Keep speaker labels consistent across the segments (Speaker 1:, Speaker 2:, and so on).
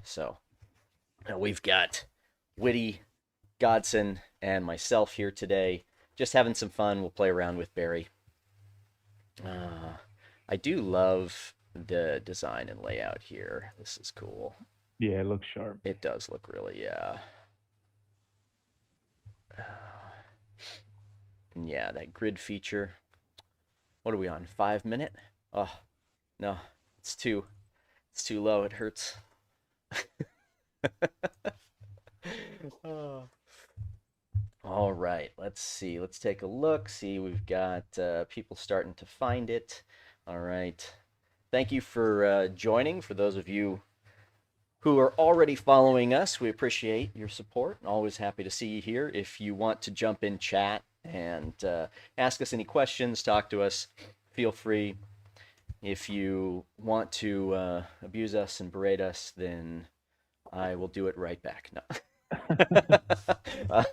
Speaker 1: So we've got Witty, Godson, and myself here today, just having some fun. We'll play around with Barry. I do love the design and layout here. This is cool.
Speaker 2: Yeah, it looks sharp.
Speaker 1: It does look really, yeah. Yeah, that grid feature. What are we on? 5 minute? Oh, no, it's too low. It hurts. Oh. All right, let's see. Let's take a look. See, we've got people starting to find it. All right. Thank you for joining. For those of you who are already following us, we appreciate your support. Always happy to see you here. If you want to jump in chat and ask us any questions, talk to us, feel free. If you want to abuse us and berate us, then I will do it right back. No. uh,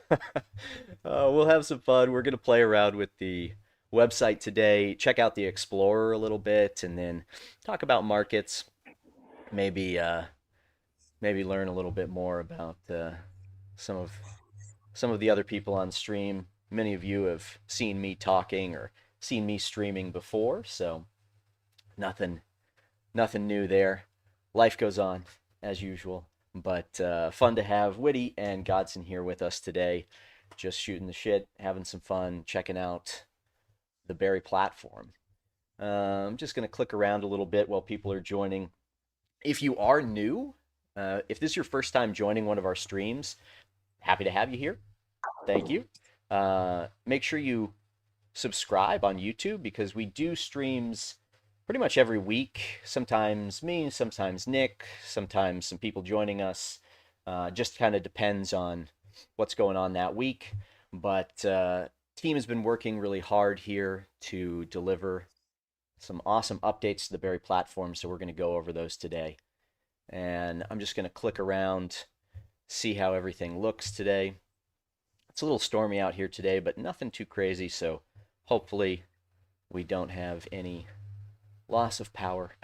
Speaker 1: we'll have some fun. We're going to play around with the website today, check out the Explorer a little bit, and then talk about markets. Maybe learn a little bit more about some of some of the other people on stream. Many of you have seen me talking or seen me streaming before, so nothing new there. Life goes on as usual. But fun to have Witty and Godson here with us today, just shooting the shit, having some fun, checking out the Berry platform. I'm just going to click around a little bit while people are joining. If you are new, if this is your first time joining one of our streams, happy to have you here. Thank you. Make sure you subscribe on YouTube because we do streams pretty much every week. Sometimes me, sometimes Nick, sometimes some people joining us. Just kind of depends on what's going on that week. But team has been working really hard here to deliver some awesome updates to the Berry platform. So we're going to go over those today. And I'm just going to click around, see how everything looks today. It's a little stormy out here today, but nothing too crazy. So hopefully we don't have any loss of power.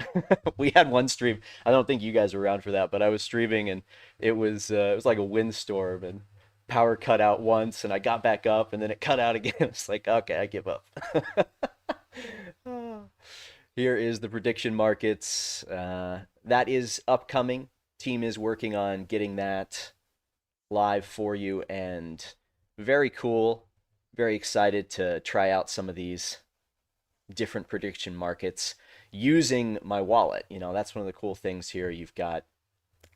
Speaker 1: We had one stream. I don't think you guys were around for that, but I was streaming and it was like a windstorm and power cut out once and I got back up and then it cut out again. It's like, okay, I give up. Here is the prediction markets. That is upcoming. Team is working on getting that live for you and very cool. Very excited to try out some of these different prediction markets using my wallet. You know, that's one of the cool things here. You've got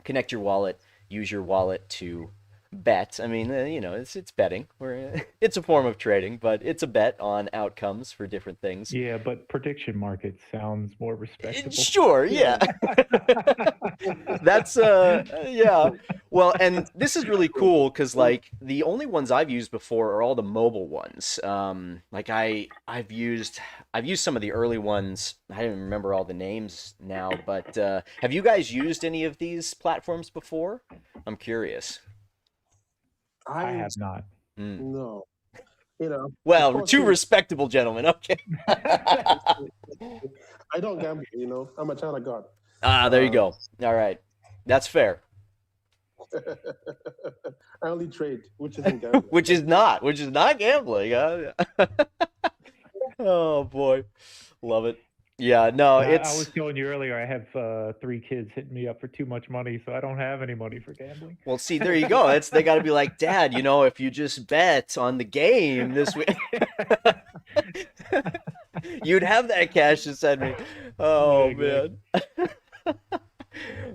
Speaker 1: connect your wallet, use your wallet to bet. I mean, you know, it's betting. It's a form of trading, but it's a bet on outcomes for different things.
Speaker 2: Yeah, but prediction market sounds more respectable.
Speaker 1: Sure, yeah. That's yeah. Well, and this is really cool because like the only ones I've used before are all the mobile ones. Like I've used some of the early ones. I don't even remember all the names now, but have you guys used any of these platforms before? I'm curious.
Speaker 2: I have not.
Speaker 3: No. You know,
Speaker 1: well, we're two respectable gentlemen. Okay.
Speaker 3: I don't gamble, you know. I'm a child of God.
Speaker 1: Ah, there you go. All right. That's fair.
Speaker 3: I only trade, which isn't gambling.
Speaker 1: which is not gambling. Oh boy. Love it. Yeah, no,
Speaker 2: I
Speaker 1: it's
Speaker 2: was telling you earlier, I have 3 kids hitting me up for too much money, so I don't have any money for gambling.
Speaker 1: well, see, there you go. They got to be like, Dad, you know, if you just bet on the game this week, you'd have that cash to send me. Oh man.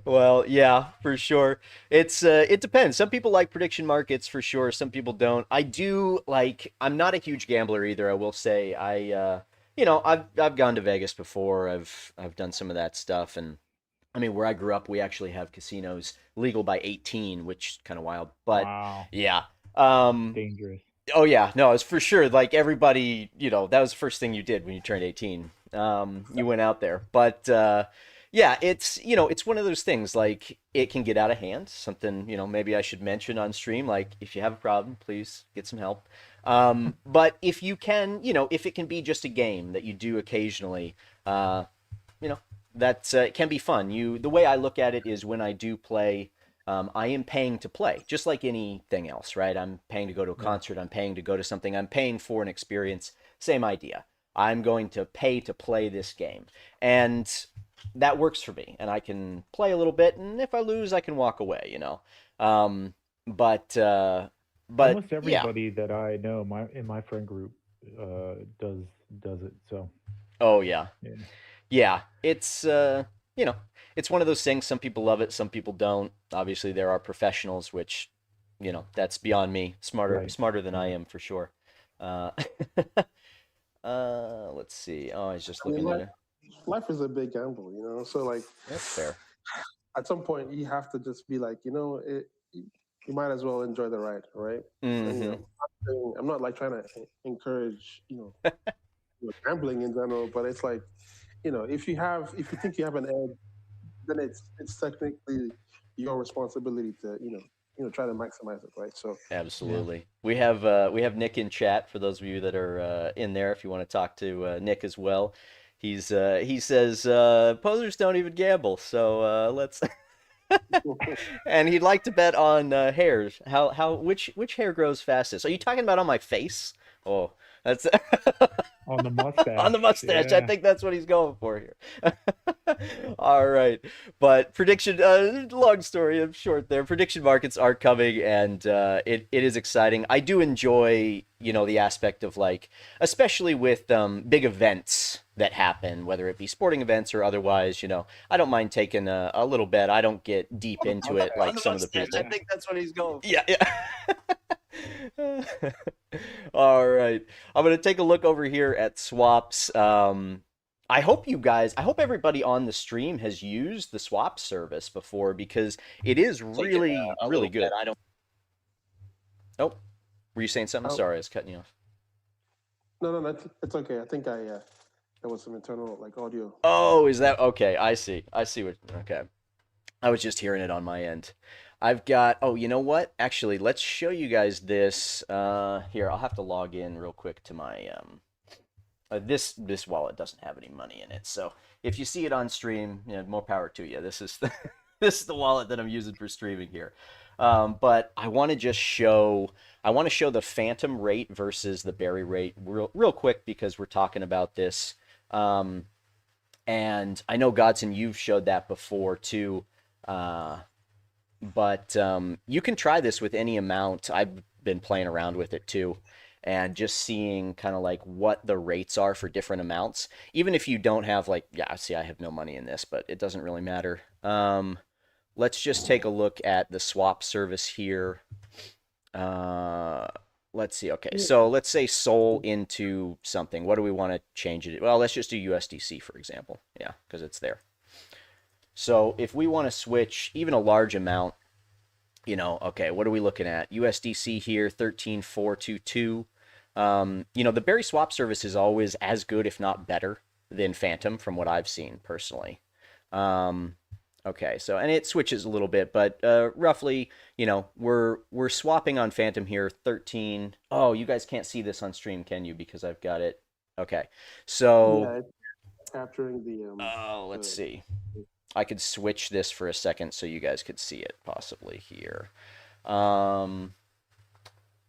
Speaker 1: Well, yeah, for sure. It depends. Some people like prediction markets for sure. Some people don't. I do like. I'm not a huge gambler either. I will say. You know, I've gone to Vegas before. I've done some of that stuff, and I mean, where I grew up, we actually have casinos legal by 18, which is kind of wild. But
Speaker 2: wow.
Speaker 1: Yeah.
Speaker 2: Dangerous.
Speaker 1: Oh yeah, no, it's for sure. Like everybody, you know, that was the first thing you did when you turned 18. You went out there, but yeah, it's you know, it's one of those things. Like it can get out of hand. Something you know, maybe I should mention on stream. Like if you have a problem, please get some help. But if you can, you know, if it can be just a game that you do occasionally, you know, That's it can be fun. The way I look at it is when I do play, I am paying to play, just like anything else, right? I'm paying to go to a
Speaker 2: Yeah.
Speaker 1: concert, I'm paying to go to something, I'm paying for an experience. Same idea. I'm going to pay to play this game, and that works for me. And I can play a little bit, and if I lose, I can walk away. Um, but
Speaker 2: Almost
Speaker 1: yeah.
Speaker 2: everybody that I know in my friend group does it. So
Speaker 1: Oh yeah.
Speaker 2: yeah.
Speaker 1: Yeah, you know, it's one of those things. Some people love it, some people don't. Obviously, there are professionals, which, that's beyond me.
Speaker 2: Right.
Speaker 1: Smarter than I
Speaker 2: Yeah.
Speaker 1: am for sure. Uh, let's see. Oh, I was just
Speaker 3: I mean,
Speaker 1: looking at it.
Speaker 3: life is a big gamble, So like,
Speaker 1: That's fair.
Speaker 3: at some point, you have to just be like, you might as well enjoy the ride, right? And
Speaker 1: Hmm.
Speaker 3: I'm not like trying to encourage, gambling in general, but it's like, if you think you have an edge, then it's technically your responsibility to, try to maximize it, right? So
Speaker 2: Yeah.
Speaker 1: Absolutely. We have Nick in chat for those of you that are in there. If you want to talk to Nick as well, he says posers don't even gamble, so let's. And he'd like to bet on hairs. Which hair grows fastest? Are you talking about on my face? Oh, that's
Speaker 2: On the
Speaker 1: on the
Speaker 2: mustache.
Speaker 1: mustache. I
Speaker 2: Yeah.
Speaker 1: think that's what he's going for here. All right, but prediction. Long story short, there. Prediction markets are coming, and it is exciting. I do enjoy the aspect of like, especially with big events that happen, whether it be sporting events or otherwise. I don't mind taking a little bet. I don't get deep into it
Speaker 3: on
Speaker 1: like
Speaker 3: the
Speaker 1: some of the
Speaker 3: mustache, I
Speaker 1: people.
Speaker 3: think that's what he's going for.
Speaker 1: Yeah, yeah. All right. I'm gonna take a look over here at swaps. I hope everybody on the stream has used the swap service before because it is
Speaker 3: Taking
Speaker 1: really,
Speaker 3: a
Speaker 1: really
Speaker 3: little bit.
Speaker 1: good.
Speaker 3: I don't.
Speaker 1: Oh, were you saying something?
Speaker 3: Oh,
Speaker 1: Sorry, I was cutting you off.
Speaker 3: no, no, no, it's okay. I think there was some internal like audio.
Speaker 1: Oh, is that okay? I see. I see what. Okay. I was just hearing it on my end. I've got, oh, you know what? Actually, let's show you guys this. Here, I'll have to log in real quick to my this wallet doesn't have any money in it. So if you see it on stream, more power to you. This is the this is the wallet that I'm using for streaming here. But I want to show the Phantom rate versus the Berry rate real quick because we're talking about this. Um, and I know Godson, you've showed that before too. Uh, but you can try this with any amount. I've been playing around with it too, and just seeing kind of like what the rates are for different amounts. Even if you don't have like, yeah, see, I have no money in this, but it doesn't really matter. Let's just take a look at the swap service here. Uh, let's see. Okay,
Speaker 3: Yeah.
Speaker 1: so let's say Sol into something. What do we want to change it? Well, let's just do USDC for example. Yeah, because it's there. So if we want to switch even a large amount, okay, what are we looking at? USDC here, 13422. The Berry swap service is always as good, if not better, than Phantom from what I've seen personally. Um, okay, so and it switches a little bit, but roughly, we're swapping on Phantom here, 13. Oh, you guys can't see this on stream, can you? Because I've got it. Okay, so
Speaker 3: Yeah, it's capturing
Speaker 1: let's
Speaker 3: the
Speaker 1: see. I could switch this for a second so you guys could see it possibly here. Um,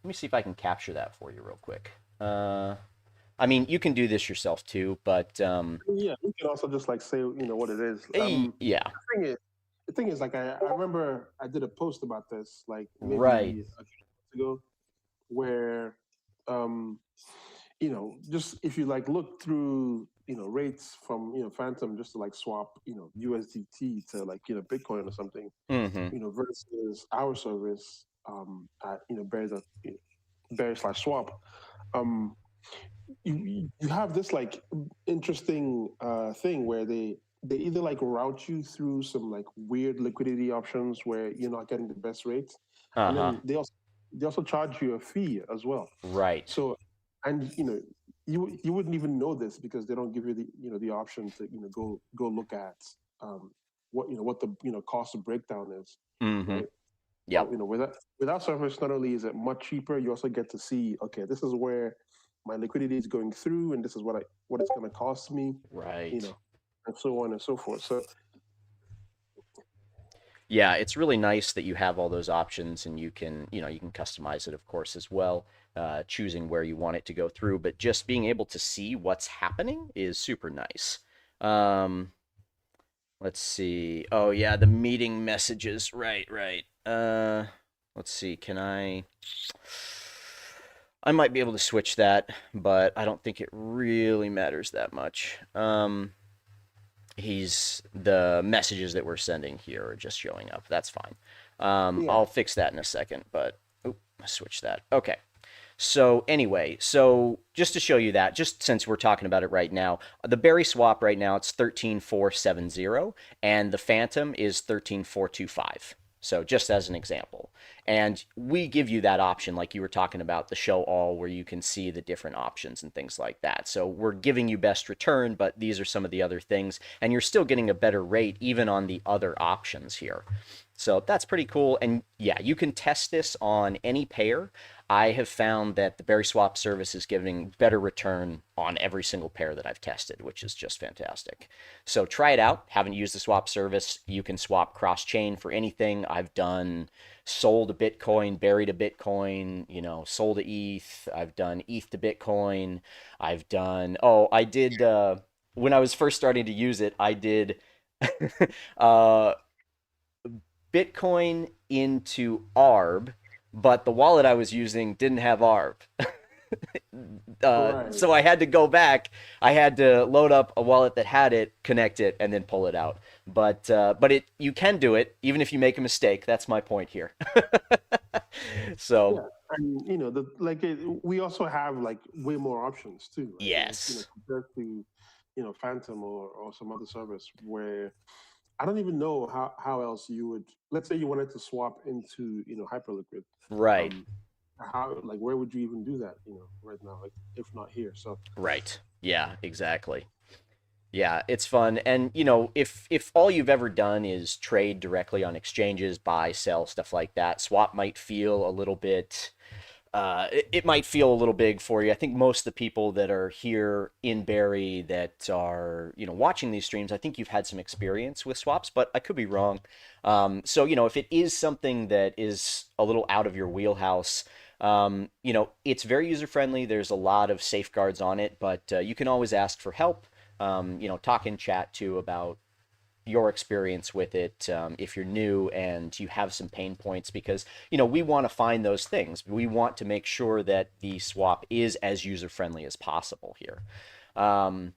Speaker 1: Let me see if I can capture that for you real quick. I mean, you can do this yourself too, but
Speaker 3: yeah. We can also just like say what it is.
Speaker 1: yeah,
Speaker 3: The thing is like I remember I did a post about this like
Speaker 1: right.
Speaker 3: maybe a few months ago where um just if you like look through rates from Phantom just to like swap USDT to like Bitcoin or something
Speaker 1: Mm-hmm.
Speaker 3: versus our service at Bear slash swap. Um, you have this like interesting thing where they either like route you through some like weird liquidity options where you're not getting the best rates, and
Speaker 1: Uh-huh.
Speaker 3: then they also charge you a fee as well.
Speaker 1: Right.
Speaker 3: So, and you wouldn't even know this because they don't give you the option to go look at what the cost of breakdown is,
Speaker 1: Mm-hmm.
Speaker 3: right? So
Speaker 1: Yep.
Speaker 3: with our service, not only is it much cheaper, you also get to see, okay, this is where my liquidity is going through, and this is what it's going to cost me, you
Speaker 1: Right.
Speaker 3: know. and so on and so forth. So
Speaker 1: Yeah, it's really nice that you have all those options and you can customize it, of course, as well, choosing where you want it to go through. But just being able to see what's happening is super nice. Um, let's see. Oh yeah, the meeting messages. Right, right. Let's see. I might be able to switch that, but I don't think it really matters that much. The messages that we're sending here are just showing up. That's fine.
Speaker 3: yeah,
Speaker 1: I'll fix that in a second, but switch that. Okay. So anyway, so just to show you that, just since we're talking about it right now, the Berry swap right now it's 13470 and the Phantom is 13425. So just as an example. And we give you that option like you were talking about the show all where you can see the different options and things like that. So we're giving you best return, but these are some of the other things and you're still getting a better rate even on the other options here. So that's pretty cool. And yeah, you can test this on any pair. I have found that the Berry Swap service is giving better return on every single pair that I've tested, which is just fantastic. So try it out. Haven't used the swap service. You can swap cross chain for anything. I've done sold a Bitcoin, buried a Bitcoin, sold a ETH. I've done ETH to Bitcoin. I did, when I was first starting to use it, I did uh, Bitcoin into ARB, but the wallet I was using didn't have ARB.
Speaker 3: right.
Speaker 1: So I had to go back. I had to load up a wallet that had it, connect it, and then pull it out. But you can do it even if you make a mistake. That's my point here. So
Speaker 3: Yeah, and we also have like way more options too, right?
Speaker 1: yes,
Speaker 3: Compared to Phantom or some other service where I don't even know how else you would. Let's say you wanted to swap into Hyperliquid,
Speaker 1: right,
Speaker 3: um, how like where would you even do that? Right now, like if not here. So
Speaker 1: right, yeah, exactly. Yeah, it's fun. And if all you've ever done is trade directly on exchanges, buy, sell, stuff like that, swap might feel a little bit it might feel a little big for you. I think most of the people that are here in Barrie that are, watching these streams, I think you've had some experience with swaps, but I could be wrong. So, if it is something that is a little out of your wheelhouse, it's very user friendly. There's a lot of safeguards on it, but you can always ask for help. Talk in chat too about your experience with it if you're new and you have some pain points because we want to find those things. We want to make sure that the swap is as user friendly as possible here. um,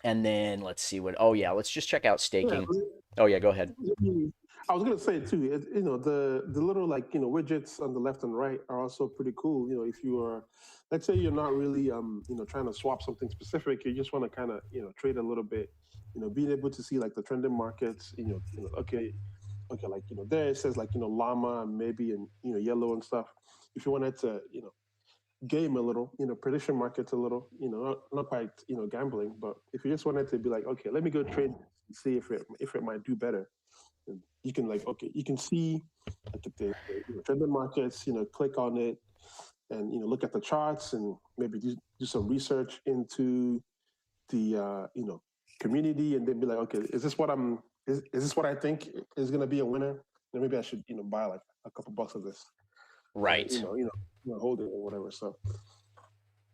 Speaker 1: and then let's see what oh yeah, let's just check out
Speaker 3: yeah,
Speaker 1: staking. Oh yeah, go ahead.
Speaker 3: I was gonna say too. The little widgets on the left and right are also pretty cool. If you are, let's say you're not really trying to swap something specific, you just want to kind of trade a little bit. Being able to see like the trending markets. Okay, like there it says like llama and maybe and yellow and stuff. If you wanted to game a little, prediction markets a little, not quite gambling, but if you just wanted to be like, okay, let me go trade and see if it might do better. And you can like okay, you can see like the trending markets, click on it and look at the charts and maybe do some research into the community and then be like, okay, is this what I think is gonna be a winner? Then maybe I should buy like a couple bucks of this and
Speaker 1: Right.
Speaker 3: hold it or whatever. So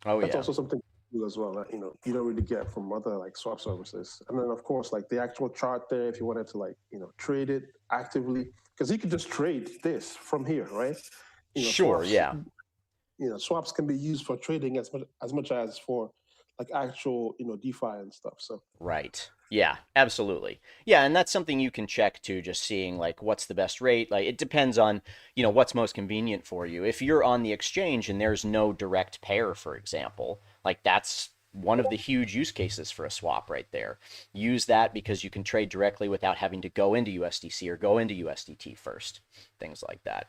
Speaker 1: Oh
Speaker 3: that's
Speaker 1: yeah.
Speaker 3: also something as well that you don't really get from other like swap services. And then of course like the actual chart there if you wanted to like trade it actively because you could just trade this from here, right?
Speaker 1: Sure,
Speaker 3: Swaps
Speaker 1: yeah.
Speaker 3: swaps can be used for trading as much as for like actual DeFi and stuff. So
Speaker 1: Right. Yeah, absolutely. Yeah, and that's something you can check too, just seeing like what's the best rate. Like it depends on, what's most convenient for you. If you're on the exchange and there's no direct pair, for example, like that's one of the huge use cases for a swap right there. Use that because you can trade directly without having to go into USDC or go into USDT first. Things like that.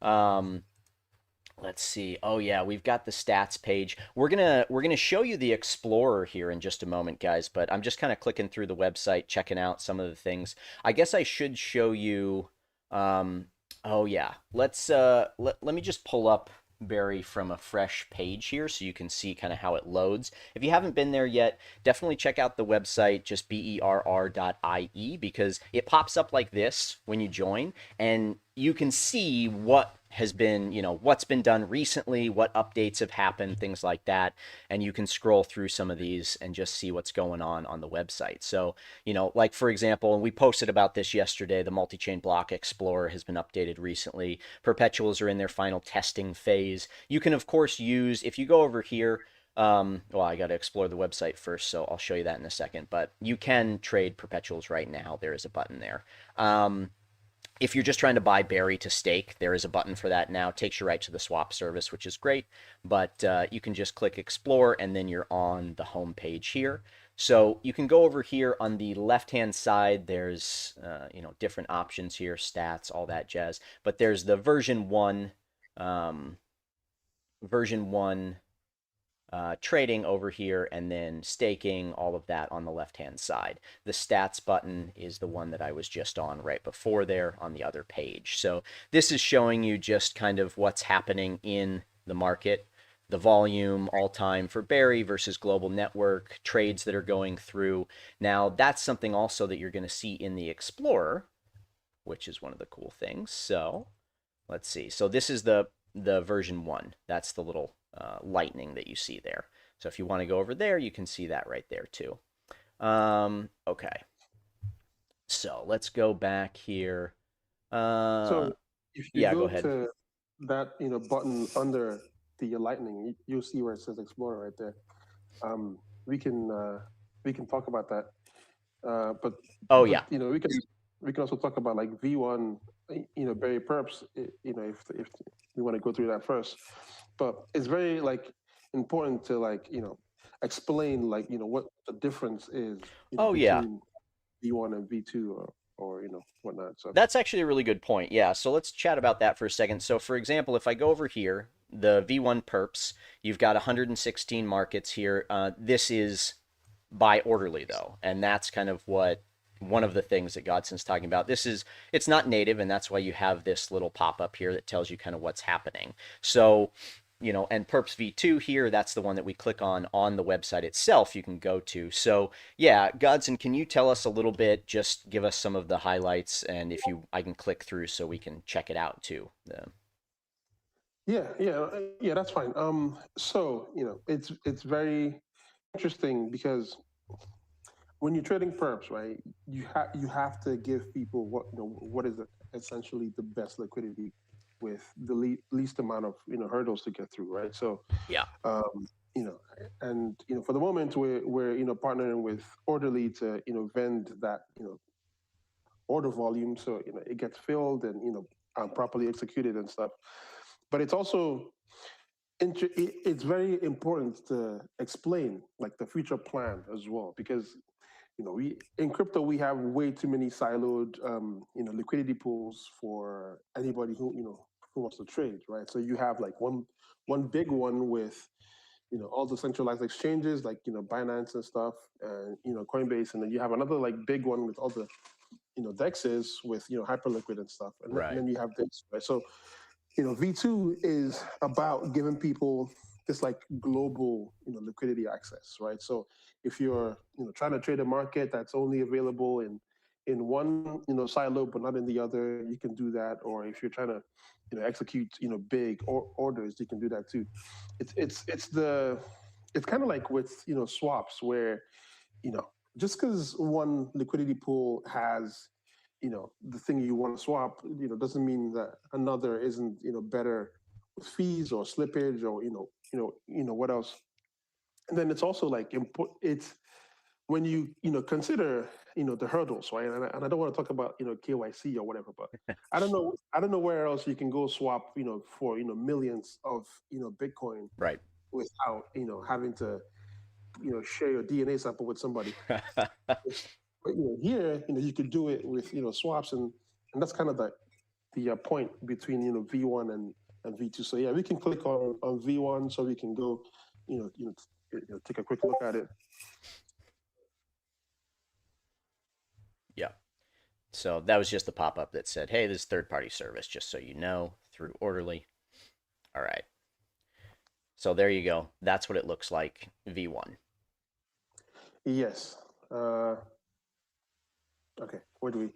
Speaker 1: Um, Let's see. Oh yeah, we've got the stats page. We're gonna show you the Explorer here in just a moment, guys, but I'm just kind of clicking through the website, checking out some of the things. I guess I should show you oh yeah. Let me just pull up Barry from a fresh page here so you can see kind of how it loads. If you haven't been there yet, definitely check out the website, just berr.ie, because it pops up like this when you join, and you can see what has been, what's been done recently, what updates have happened, things like that. And you can scroll through some of these and just see what's going on the website. So, like for example, and we posted about this yesterday, the multi-chain block explorer has been updated recently. Perpetuals are in their final testing phase. You can, of course, use, if you go over here, well, I got to explore the website first, so I'll show you that in a second. But you can trade perpetuals right now. There is a button there. If you're just trying to buy Berry to stake, there is a button for that now. It takes you right to the swap service, which is great. But you can just click Explore, and then you're on the home page here. So you can go over here on the left-hand side. There's different options here, stats, all that jazz. But there's the version 1, trading over here, and then staking, all of that on the left-hand side. The stats button is the one that I was just on right before there on the other page. So this is showing you just kind of what's happening in the market, the volume all time for Berry versus global network, trades that are going through. Now that's something also that you're going to see in the Explorer, which is one of the cool things. So let's see. So this is the version 1. That's the little lightning that you see there. So if you want to go over there, you can see that right there too. Okay. So let's go back here.
Speaker 3: So if you
Speaker 1: Yeah, go
Speaker 3: go
Speaker 1: ahead.
Speaker 3: to that button under the lightning, you'll see where it says Explorer right there. Um, we can talk about that. But
Speaker 1: Oh yeah.
Speaker 3: we can also talk about like V1, Berry Perps. If we want to go through that first, but it's very like important to like explain like what the difference is
Speaker 1: Oh yeah.
Speaker 3: between V1 and V2 or whatnot. So
Speaker 1: That's actually a really good point. Yeah, so let's chat about that for a second. So for example, if I go over here, the V1 perps, you've got 116 markets here. This is by orderly though, and that's kind of what one of the things that Godson's talking about. It's not native, and that's why you have this little pop-up here that tells you kind of what's happening. So and Perps V2 here, that's the one that we click on the website itself, you can go to. So yeah, Godson, can you tell us a little bit, just give us some of the highlights, and I can click through so we can check it out too.
Speaker 3: yeah, that's fine. So it's very interesting because when you're trading perps, right, you have to give people what is essentially the best liquidity with the least amount of hurdles to get through, right? So
Speaker 1: Yeah.
Speaker 3: um, and for the moment we're partnering with Orderly to vend that order volume so it gets filled and properly executed and stuff. But it's also it's very important to explain like the future plan as well because we in crypto we have way too many siloed liquidity pools for anybody who wants to trade, right? So you have like one big one with all the centralized exchanges like Binance and stuff and Coinbase, and then you have another like big one with all the dexes with Hyperliquid and stuff, and,
Speaker 1: Right.
Speaker 3: and then you have this, right? So V2 is about giving people this like global, liquidity access, right? So if you're, trying to trade a market that's only available in one, silo but not in the other, you can do that. Or if you're trying to, execute, big orders, you can do that too. It's kind of like with swaps where just because one liquidity pool has the thing you want to swap doesn't mean that another isn't better with fees or slippage or what else. And then it's also like it's when you consider the hurdles, right? And I don't want to talk about KYC or whatever, but I don't know where else you can go swap for millions of Bitcoin
Speaker 1: Right.
Speaker 3: without having to share your DNA sample with somebody. But here, you could do it with swaps, and that's kind of the point between V1 and V2. So yeah, we can click on V1 so we can go, take a quick look at it.
Speaker 1: Yeah. So that was just the pop-up that said, hey, this is third-party service, just so you know, through Orderly. All right. So there you go. That's what it looks like, V1.
Speaker 3: Yes. Uh, okay. Where do we?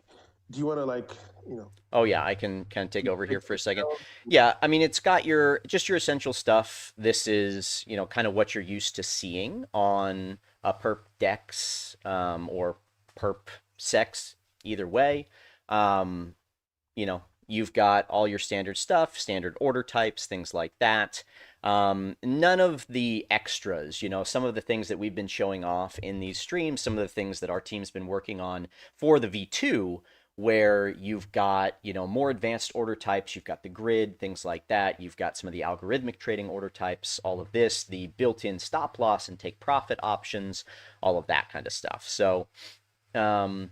Speaker 3: Do you want to like you know
Speaker 1: Oh yeah, I can kind of take over here
Speaker 3: break
Speaker 1: for a
Speaker 3: this
Speaker 1: second.
Speaker 3: down?
Speaker 1: Yeah, I mean it's got your just your essential stuff. This is, kind of what you're used to seeing on a perp dex or perp sex, either way. Um, you've got all your standard stuff, standard order types, things like that. None of the extras, some of the things that we've been showing off in these streams, some of the things that our team's been working on for the V2, where you've got, more advanced order types, you've got the grid, things like that. You've got some of the algorithmic trading order types, all of this, the built-in stop loss and take profit options, all of that kind of stuff. So, um,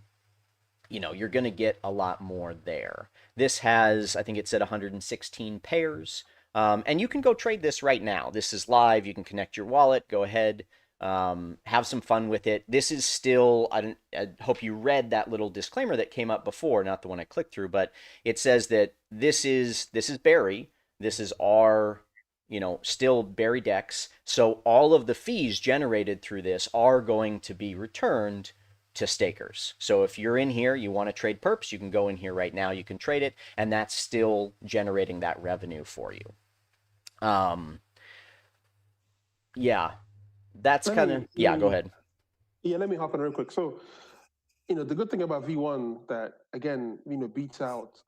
Speaker 1: you're going to get a lot more there. This has, I think it said 116 pairs. And you can go trade this right now. This is live. You can connect your wallet. Go ahead. Have some fun with it. This is still, I hope you read that little disclaimer that came up before, not the one I clicked through, but it says that this is Berry. This is our, still BerrieDex. So all of the fees generated through this are going to be returned to stakers. So if you're in here, you want to trade perps, you can go in here right now, you can trade it, and that's still generating that revenue for you. Yeah, that's
Speaker 3: Let
Speaker 1: kind
Speaker 3: me
Speaker 1: of,
Speaker 3: let
Speaker 1: yeah, go
Speaker 3: me
Speaker 1: ahead.
Speaker 3: yeah let me hop in real quick. So the good thing about V1 that again beats out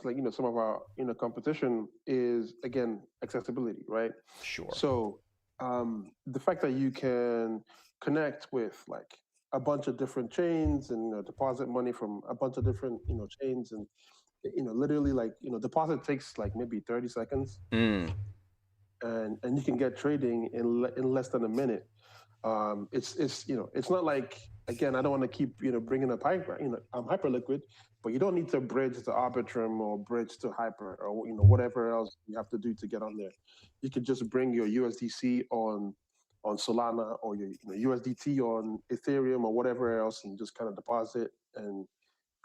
Speaker 3: like some of our competition is again accessibility, right?
Speaker 1: Sure.
Speaker 3: So the fact that you can connect with like a bunch of different chains and deposit money from a bunch of different chains and literally like deposit takes like maybe 30 seconds
Speaker 1: Mm,
Speaker 3: and you can get trading in less than a minute. It's it's not like again I don't want to keep bringing up hyper hyperliquid, but you don't need to bridge to Arbitrum or bridge to hyper or whatever else you have to do to get on there. You could just bring your USDC on Solana or your USDT on Ethereum or whatever else and just kind of deposit and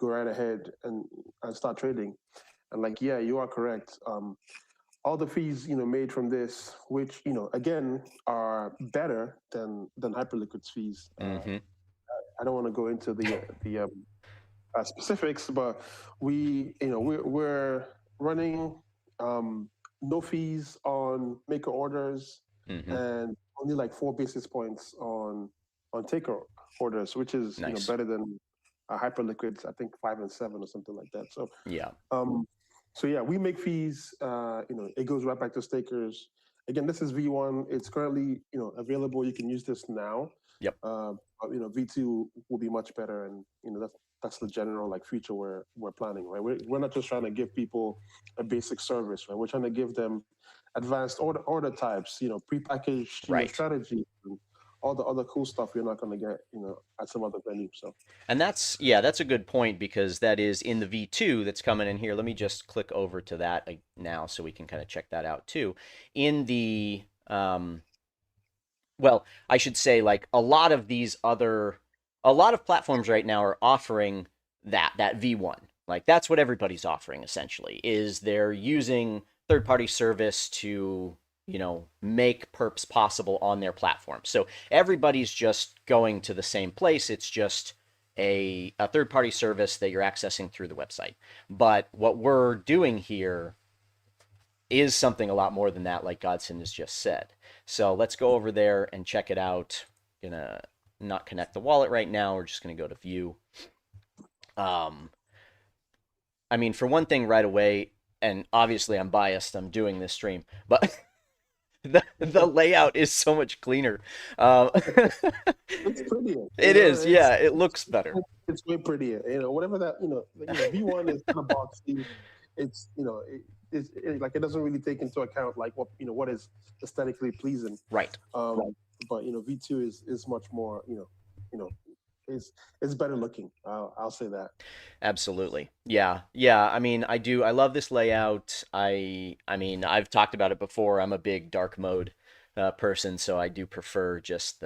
Speaker 3: go right ahead and start trading. And like yeah, you are correct. All the fees made from this, which again are better than Hyperliquid's fees.
Speaker 1: mm-hmm.
Speaker 3: I don't want to go into the specifics, but we're running no fees on maker orders
Speaker 1: Mm-hmm.
Speaker 3: and only like 4 basis points on taker orders, which is
Speaker 1: Nice.
Speaker 3: better than Hyperliquid's I think 5 and 7 or something like that. So
Speaker 1: Yeah.
Speaker 3: um, so yeah, we make fees. It goes right back to stakers. Again, this is V1. It's currently available. You can use this now.
Speaker 1: Yep.
Speaker 3: But, V2 will be much better, and that's the general like future we're planning. Right, we're not just trying to give people a basic service. Right, we're trying to give them advanced order types. Prepackaged
Speaker 1: Right.
Speaker 3: strategy. And all the other cool stuff you're not going to get at some other venue. So
Speaker 1: And that's a good point because that is in the V2 that's coming in here. Let me just click over to that now so we can kind of check that out too. In the well, I should say like a lot of platforms right now are offering that V1. Like that's what everybody's offering essentially is they're using third-party service to, make perps possible on their platform. So everybody's just going to the same place. It's just a third-party service that you're accessing through the website. But what we're doing here is something a lot more than that, like Godson has just said. So let's go over there and check it out. Gonna not connect the wallet right now. We're just gonna go to view. Um, I mean, for one thing, right away, and obviously I'm biased. I'm doing this stream, but the layout is so much cleaner. Um,
Speaker 3: it's prettier.
Speaker 1: it is, yeah. It looks better.
Speaker 3: It's way prettier. Whatever that V1 is kind of boxy. It's like it doesn't really take into account like what is aesthetically pleasing.
Speaker 1: Right.
Speaker 3: But V2 is much more you know it's better looking. I'll say that.
Speaker 1: Absolutely. Yeah. Yeah. I mean, I love this layout. I mean, I've talked about it before. I'm a big dark mode person, so I do prefer just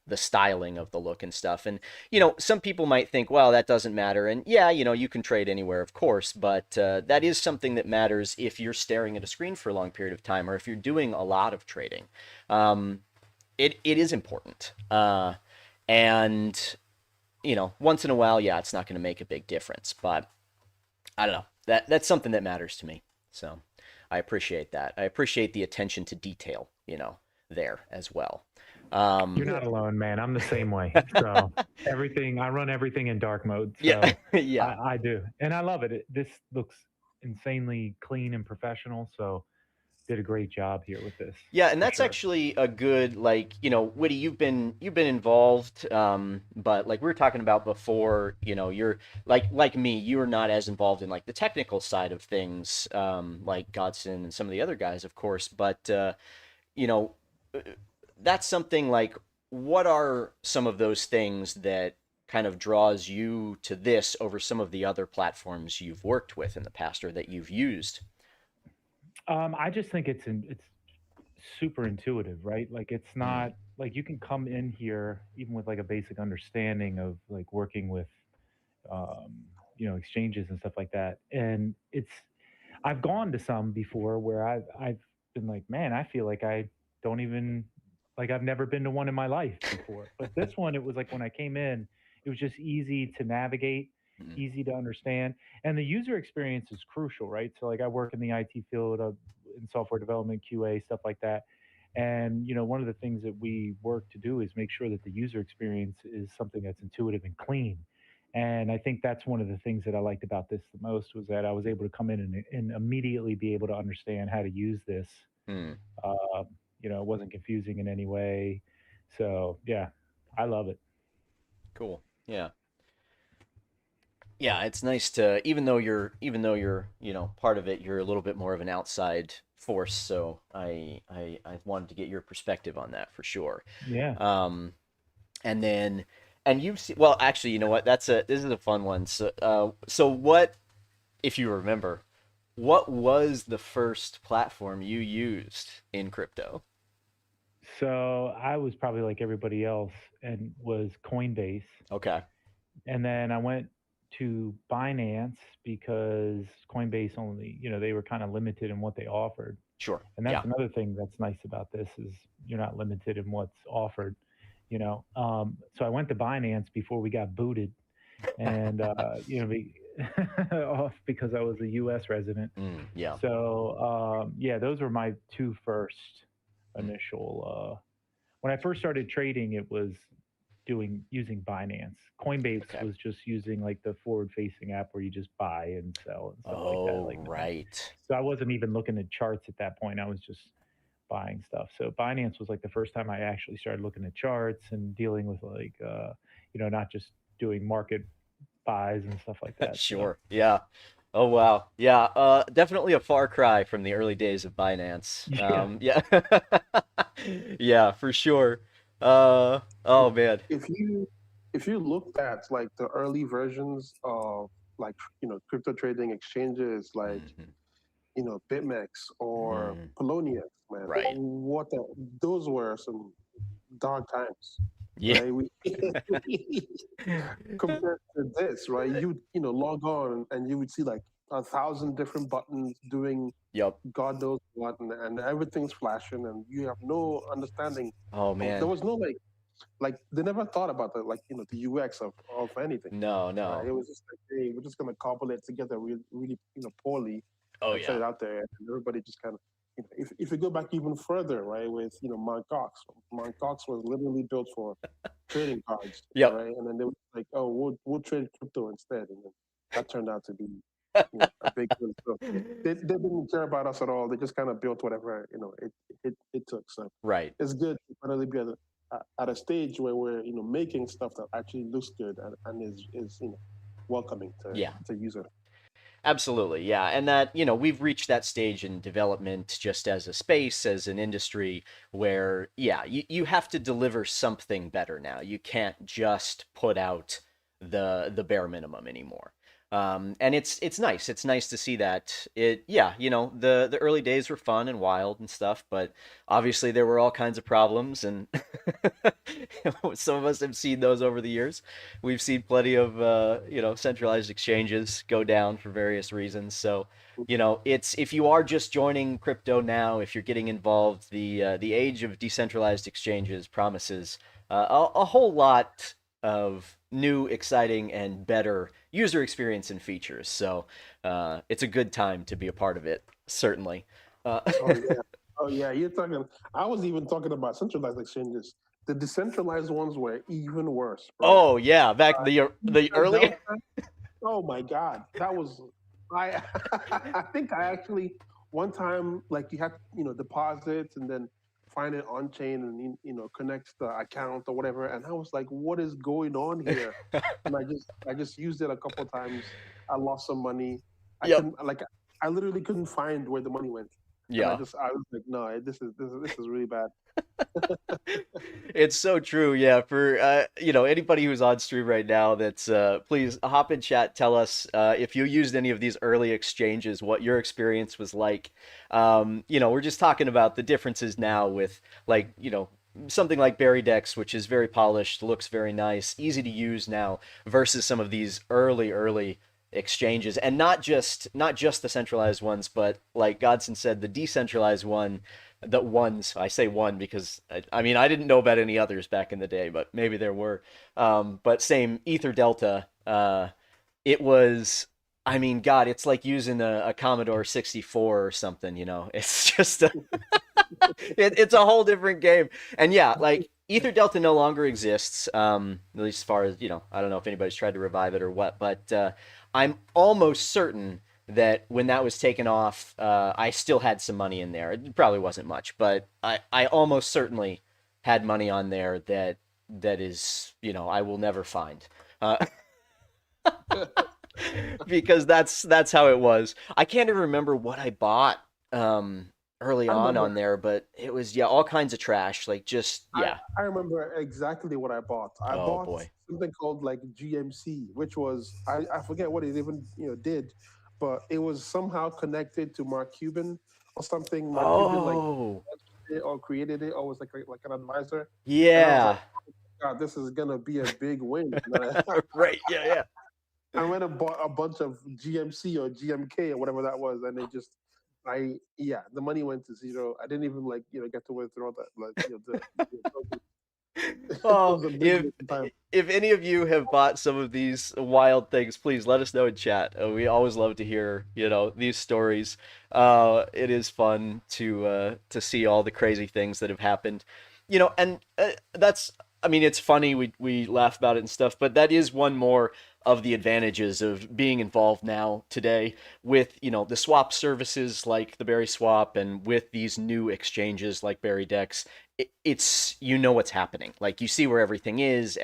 Speaker 1: the styling of the look and stuff. And some people might think, well, that doesn't matter. And yeah, you can trade anywhere, of course, but that is something that matters if you're staring at a screen for a long period of time, or if you're doing a lot of trading. Um, it is important. And once in a while, yeah, it's not going to make a big difference, but I don't know. That's something that matters to me. So I appreciate that. I appreciate the attention to detail, there as well.
Speaker 2: You're
Speaker 1: Um,
Speaker 3: Yeah.
Speaker 2: not alone, man. I'm the same way. So everything, I run everything in dark mode.
Speaker 1: yeah,
Speaker 2: So
Speaker 1: yeah.
Speaker 2: I do, and I love it. This looks insanely clean and professional. So did a great job here with this
Speaker 1: Yeah, and
Speaker 2: for
Speaker 1: that's
Speaker 2: sure.
Speaker 1: actually a good, like, Whitty, you've been involved, but like we were talking about before, you're like me, you're not as involved in like the technical side of things, like Godson and some of the other guys, of course, but you know, uh, that's something like, what are some of those things that kind of draws you to this over some of the other platforms you've worked with in the past or that you've used?
Speaker 2: I just think it's super intuitive, right? Like it's
Speaker 1: Mm,
Speaker 2: not like you can come in here even with like a basic understanding of like working with um, exchanges and stuff like that. And I've gone to some before where I've been like, man, I feel like I don't even like I've never been to one in my life before. But this one, it was like when I came in, it was just easy to navigate,
Speaker 1: mm,
Speaker 2: easy to understand, and the user experience is crucial, right? So like I work in the IT field of in software development, QA, stuff like that. And one of the things that we work to do is make sure that the user experience is something that's intuitive and clean. And I think that's one of the things that I liked about this the most was that I was able to come in and immediately be able to understand how to use this.
Speaker 1: mm.
Speaker 2: Uh, it wasn't confusing in any way. So yeah, I love it.
Speaker 1: Cool. Yeah. Yeah, it's nice to, even though you're part of it, you're a little bit more of an outside force. So I wanted to get your perspective on that for sure.
Speaker 2: Yeah.
Speaker 1: Um, and then and you've seen, well, actually, you know what? This is a fun one. So what, if you remember, what was the first platform you used in crypto?
Speaker 2: So I was probably like everybody else and was Coinbase.
Speaker 1: Okay.
Speaker 2: And then I went to Binance because Coinbase only, they were kind of limited in what they offered.
Speaker 1: Sure.
Speaker 2: And that's
Speaker 1: Yeah.
Speaker 2: another thing that's nice about this is you're not limited in what's offered. So I went to Binance before we got booted, and off because I was a U.S. resident.
Speaker 1: Yeah.
Speaker 2: So yeah, those were my two first
Speaker 1: Mm,
Speaker 2: initial. When I first started trading, it was doing using Binance. Coinbase
Speaker 1: okay.
Speaker 2: was just using like the forward-facing app where you just buy and sell and stuff like that.
Speaker 1: Oh,
Speaker 2: Like no,
Speaker 1: right.
Speaker 2: so I wasn't even looking at charts at that point. I was just buying stuff. So Binance was like the first time I actually started looking at charts and dealing with like not just doing market buys and stuff like that. So
Speaker 1: Sure. Yeah. Oh wow. Yeah. Definitely a far cry from the early days of Binance.
Speaker 2: yeah,
Speaker 1: Yeah. Yeah, for sure.
Speaker 3: If
Speaker 1: Oh man.
Speaker 3: if you if you looked at like the early versions of like crypto trading exchanges like
Speaker 1: Hmm.
Speaker 3: BitMEX or
Speaker 1: Mm,
Speaker 3: Polonius, man,
Speaker 1: right.
Speaker 3: those were some dark times,
Speaker 1: Yeah.
Speaker 3: right? Compared to this, right? You log on and you would see like 1,000 different buttons doing
Speaker 1: Yup.
Speaker 3: God knows what, and everything's flashing, and you have no understanding
Speaker 1: Oh
Speaker 3: of. There
Speaker 1: man.
Speaker 3: was no like they never thought about the the UX of anything.
Speaker 1: No,
Speaker 3: Right?
Speaker 1: no.
Speaker 3: It was just like, hey, we're just gonna cobble it together really, really poorly
Speaker 1: Oh
Speaker 3: and set
Speaker 1: yeah.
Speaker 3: it out there, and everybody just kind of. If you go back even further, right, with Mt. Mt. Gox was literally built for trading cards,
Speaker 1: Yep.
Speaker 3: right? And then they were like, oh, we'll trade crypto instead, and then that turned out to be a big deal. So they didn't care about us at all. They just kind of built whatever it took. So
Speaker 1: Right.
Speaker 3: it's good to finally be at a stage where we're making stuff that actually looks good and is welcoming
Speaker 1: Yeah.
Speaker 3: to users.
Speaker 1: Absolutely, yeah. And that, we've reached that stage in development just as a space, as an industry where, yeah, you have to deliver something better now. You can't just put out the bare minimum anymore. And it's nice. It's nice to see that. Yeah, the early days were fun and wild and stuff, but obviously there were all kinds of problems, and some of us have seen those over the years. We've seen plenty of centralized exchanges go down for various reasons. So, it's if you are just joining crypto now, if you're getting involved, the age of decentralized exchanges promises a whole lot of new, exciting, and better user experience and features. So it's a good time to be a part of it, certainly. Uh,
Speaker 3: Oh yeah, oh yeah. You're talking. I was even talking about centralized exchanges. The decentralized ones were even worse, bro.
Speaker 1: oh yeah, back the
Speaker 3: Ether
Speaker 1: early.
Speaker 3: Delta. Oh my God, that was. I I think I actually one time like you had deposits and then find it on chain and connects the account or whatever, and I was like, what is going on here? And I just used it a couple times. I lost some money. I
Speaker 1: Yep.
Speaker 3: couldn't like I literally couldn't find where the money went, and
Speaker 1: Yeah.
Speaker 3: I was like, no, this is really bad.
Speaker 1: It's so true. Yeah, for anybody who's on stream right now, that's please hop in chat. Tell us if you used any of these early exchanges, what your experience was like. We're just talking about the differences now with like something like BerrieDex, which is very polished, looks very nice, easy to use now, versus some of these early exchanges, and not just the centralized ones, but like Godson said, the decentralized one the ones. I say one because I mean I didn't know about any others back in the day, but maybe there were. But same Ether Delta. It was. I mean, God, it's like using a Commodore 64 or something. It's just it's a whole different game. And yeah, like Ether Delta no longer exists. At least as far as I don't know if anybody's tried to revive it or what, but I'm almost certain that when that was taken off, I still had some money in there. It probably wasn't much, but I almost certainly had money on there that is, I will never find. Because that's how it was. I can't even remember what I bought early
Speaker 3: I remember
Speaker 1: on there, but it was yeah, all kinds of trash, like just
Speaker 3: I,
Speaker 1: yeah.
Speaker 3: I remember exactly what I bought. I
Speaker 1: Oh
Speaker 3: bought
Speaker 1: boy.
Speaker 3: something called like GMC, which was I forget what it even did, but it was somehow connected to Mark Cuban or something. Mark Cuban like
Speaker 1: Oh,
Speaker 3: it or created it or was like an advisor, and I was like,
Speaker 1: yeah.
Speaker 3: God, this is gonna be a big win. And
Speaker 1: Right. Yeah, yeah.
Speaker 3: I went and bought a bunch of GMC or GMK or whatever that was, and yeah, the money went to zero. I didn't even like get to withdraw that like the token. It
Speaker 1: Oh,
Speaker 3: was a big
Speaker 1: if
Speaker 3: waste of time.
Speaker 1: if any of you have bought some of these wild things, please let us know in chat. We always love to hear, these stories. It is fun to see all the crazy things that have happened. And that's I mean, it's funny we laugh about it and stuff, but that is one more of the advantages of being involved now today with, the swap services like the Berry Swap and with these new exchanges like BerrieDex. It's what's happening. Like you see where everything is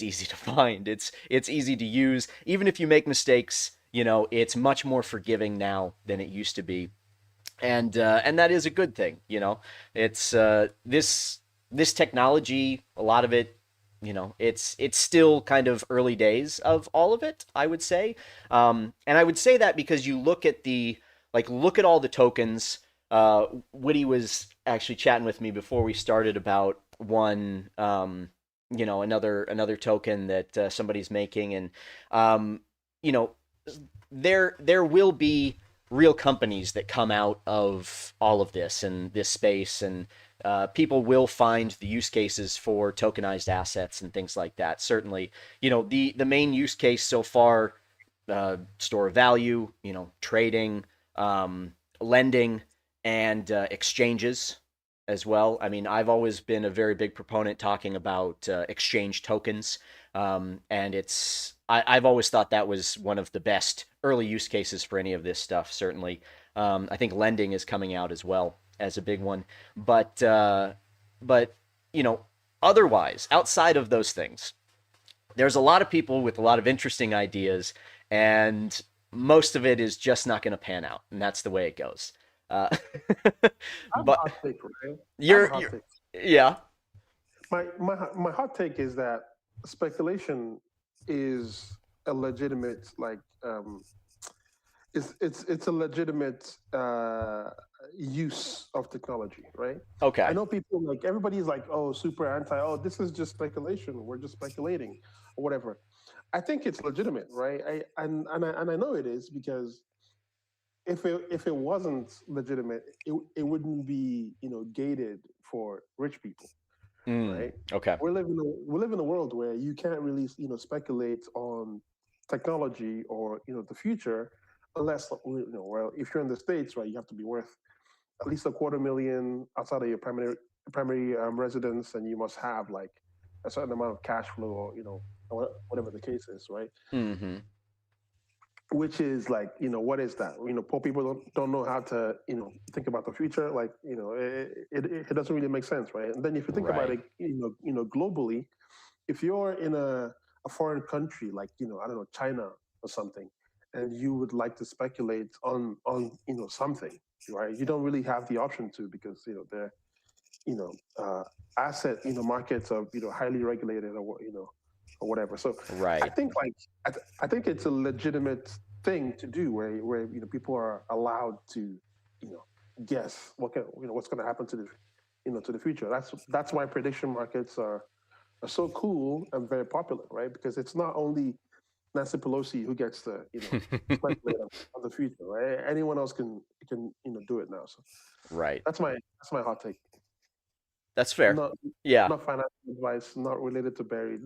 Speaker 1: easy to find. It's easy to use. Even if you make mistakes, it's much more forgiving now than it used to be. And that is a good thing, It's this technology, a lot of it, it's still kind of early days of all of it, I would say. And I would say that because you look at all the tokens. Woody was actually chatting with me before we started about one, another token that somebody's making, and you know, there will be real companies that come out of all of this and this space, and people will find the use cases for tokenized assets and things like that. Certainly, the main use case so far, store of value, trading, lending, and exchanges as well. I mean, I've always been a very big proponent talking about exchange tokens, and I've always thought that was one of the best early use cases for any of this stuff. Certainly, I think lending is coming out as well as a big one, but you know, otherwise, outside of those things, there's a lot of people with a lot of interesting ideas, and most of it is just not going to pan out, and that's the way it goes. Uh,
Speaker 3: I have a
Speaker 1: but
Speaker 3: hot take, right? I have a hot
Speaker 1: you're
Speaker 3: take.
Speaker 1: yeah.
Speaker 3: My hot take is that speculation is a legitimate like it's a legitimate use of technology, right? I
Speaker 1: Okay.
Speaker 3: know people like everybody's like, oh, super anti. Oh, this is just speculation. We're just speculating, or whatever. I think it's legitimate, right? I know it is because if it wasn't legitimate, it wouldn't be gated for rich people, right?
Speaker 1: Okay.
Speaker 3: We live in a world where you can't really speculate on technology or the future unless well, if you're in the states, right, you have to be worth at least a quarter million outside of your primary residence, and you must have like a certain amount of cash flow, or whatever the case is, right?
Speaker 1: Mm-hmm.
Speaker 3: Which is like, what is that? Poor people don't know how to think about the future. Like, it doesn't really make sense, right? And then if you think about
Speaker 1: Right.
Speaker 3: it, globally, if you're in a foreign country, like, I don't know, China or something, and you would like to speculate on something, right? You don't really have the option to, because they're you know uh, asset markets are highly regulated, or or whatever. So I
Speaker 1: Right.
Speaker 3: think like I think it's a legitimate thing to do, where people are allowed to guess what's going to happen to the future. That's why prediction markets are so cool and very popular, right? Because it's not only Nancy Pelosi who gets to speculate on the future, right? Anyone else can do it now. So
Speaker 1: Right.
Speaker 3: that's my hot take.
Speaker 1: That's fair.
Speaker 3: Not
Speaker 1: Yeah.
Speaker 3: not financial advice, not related to Barry.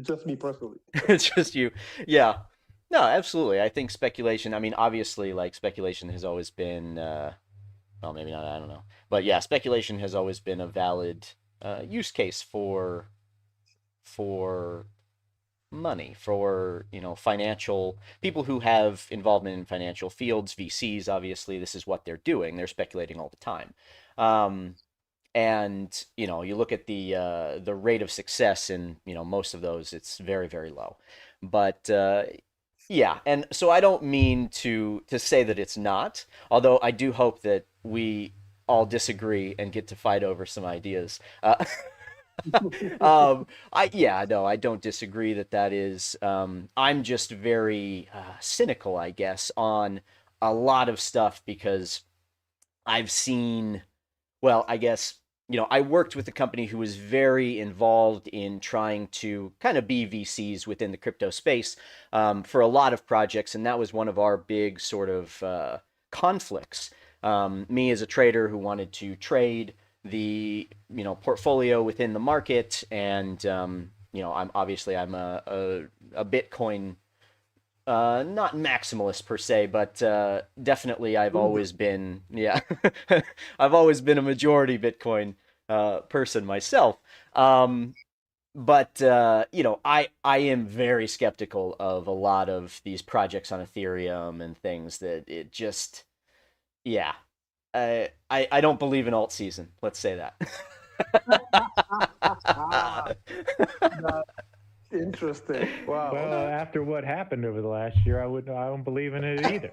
Speaker 3: Just me personally.
Speaker 1: It's just you. Yeah. No, absolutely. I think speculation, I mean, obviously, like, speculation has always been, well, maybe not, I don't know. But yeah, speculation has always been a valid use case for money, for, financial people who have involvement in financial fields, VCs, obviously, this is what they're doing. They're speculating all the time. Um, and you look at the rate of success in most of those, it's very, very low. But yeah, and so I don't mean to say that it's not, although I do hope that we all disagree and get to fight over some ideas. I yeah, no, I don't disagree that that is. I'm just very cynical, I guess, on a lot of stuff because I've seen, well, I guess, I worked with a company who was very involved in trying to kind of be VCs within the crypto space for a lot of projects, and that was one of our big sort of conflicts. Me as a trader who wanted to trade the portfolio within the market, and I'm a Bitcoin not maximalist per se, but definitely I've
Speaker 3: Mhm.
Speaker 1: always been, yeah, I've always been a majority Bitcoin person myself. Um, but I am very skeptical of a lot of these projects on Ethereum and things that it just, yeah, I don't believe in alt season. Let's say that.
Speaker 3: That's interesting. Wow.
Speaker 2: Well,
Speaker 3: Okay.
Speaker 2: after what happened over the last year, I don't believe in it either.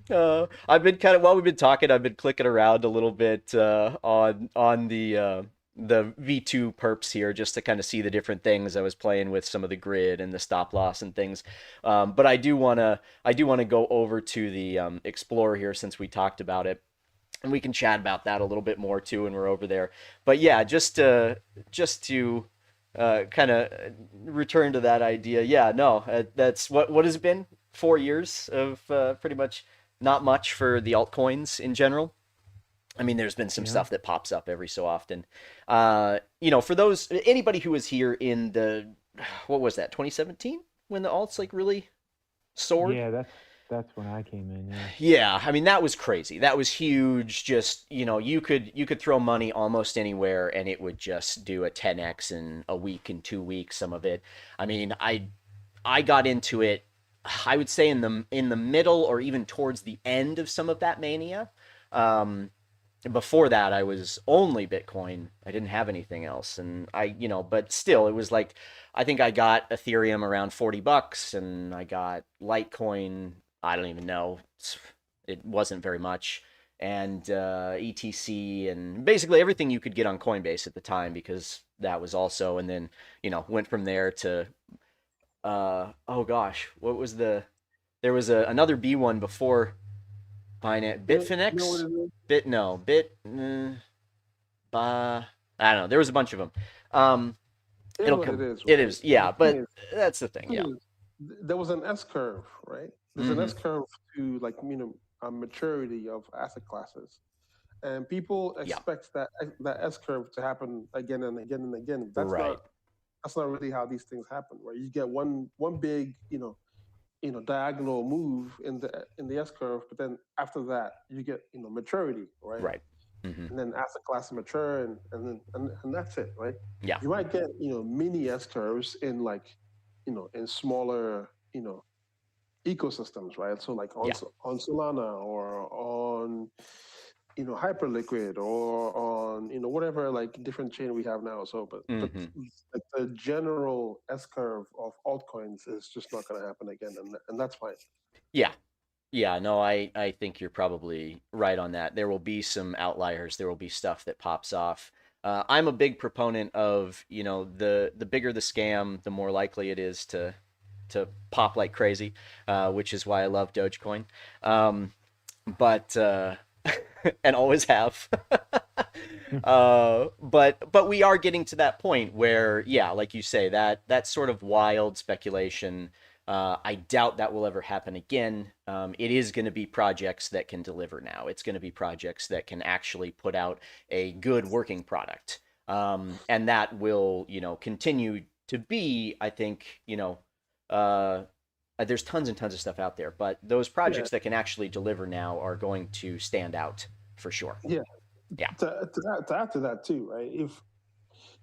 Speaker 2: Yeah.
Speaker 1: I've been kind of while we've been talking, I've been clicking around a little bit on the V2 perps here just to kind of see the different things. I was playing with some of the grid and the stop loss and things, but I do wanna go over to the Explorer here since we talked about it, and we can chat about that a little bit more too when we're over there. But yeah, just to kind of return to that idea. Yeah, no, that's what has it been 4 years of pretty much not much for the altcoins in general. I mean, there's been some
Speaker 2: Yeah.
Speaker 1: stuff that pops up every so often. For those anybody who was here in the what was that 2017 when the alts like really soared.
Speaker 2: Yeah, that's when I came in, yeah.
Speaker 1: Yeah, I mean that was crazy. That was huge. Just, you could throw money almost anywhere and it would just do a 10x in a week and 2 weeks, some of it. I mean, I got into it, I would say in the middle or even towards the end of some of that mania. Um, Before that I was only Bitcoin. I didn't have anything else, and but still it was like I think I got Ethereum around $40 and I got Litecoin, I don't even know. It wasn't very much. And ETC and basically everything you could get on Coinbase at the time because that was also, and then went from there to oh gosh, what was there was another B one before Binance,
Speaker 3: You know what
Speaker 1: Bitfinex,
Speaker 3: it is?
Speaker 1: Bit no Bit, I don't know. There was a bunch of them. Um,
Speaker 3: It is
Speaker 1: it'll
Speaker 3: what it
Speaker 1: come.
Speaker 3: is,
Speaker 1: It
Speaker 3: right?
Speaker 1: is,
Speaker 3: But the
Speaker 1: yeah,
Speaker 3: thing
Speaker 1: but
Speaker 3: is,
Speaker 1: that's the thing. Yeah.
Speaker 3: there was an S curve, right? There's an
Speaker 1: Mm-hmm.
Speaker 3: S curve to like maturity of asset classes, and people
Speaker 1: Yeah.
Speaker 3: expect that S curve to happen again and again and again.
Speaker 1: Right.
Speaker 3: That's not really how these things happen, right? You get one big diagonal move in the S curve, but then after that you get maturity, right?
Speaker 1: Right. Mm-hmm.
Speaker 3: And then asset class mature, and that's it, right?
Speaker 1: Yeah.
Speaker 3: You might get mini S curves in like in smaller ecosystems, right? So like
Speaker 1: Yeah.
Speaker 3: on Solana or on Hyperliquid or on whatever like different chain we have now. So but
Speaker 1: Mm-hmm.
Speaker 3: like the general S curve of altcoins is just not going to happen again, and that's fine.
Speaker 1: Yeah. Yeah, no, I think you're probably right on that. There will be some outliers. There will be stuff that pops off. I'm a big proponent of, the bigger the scam, the more likely it is to pop like crazy, which is why I love Dogecoin. But and always have. But we are getting to that point where, yeah, like you say, that sort of wild speculation. I doubt that will ever happen again. It is going to be projects that can deliver now. It's going to be projects that can actually put out a good working product, and that will, continue to be. I think, uh, there's tons and tons of stuff out there, but those
Speaker 3: Yeah,
Speaker 1: projects that can actually deliver now are going to stand out for sure.
Speaker 3: yeah.
Speaker 1: Yeah.
Speaker 3: To add to that too, right? If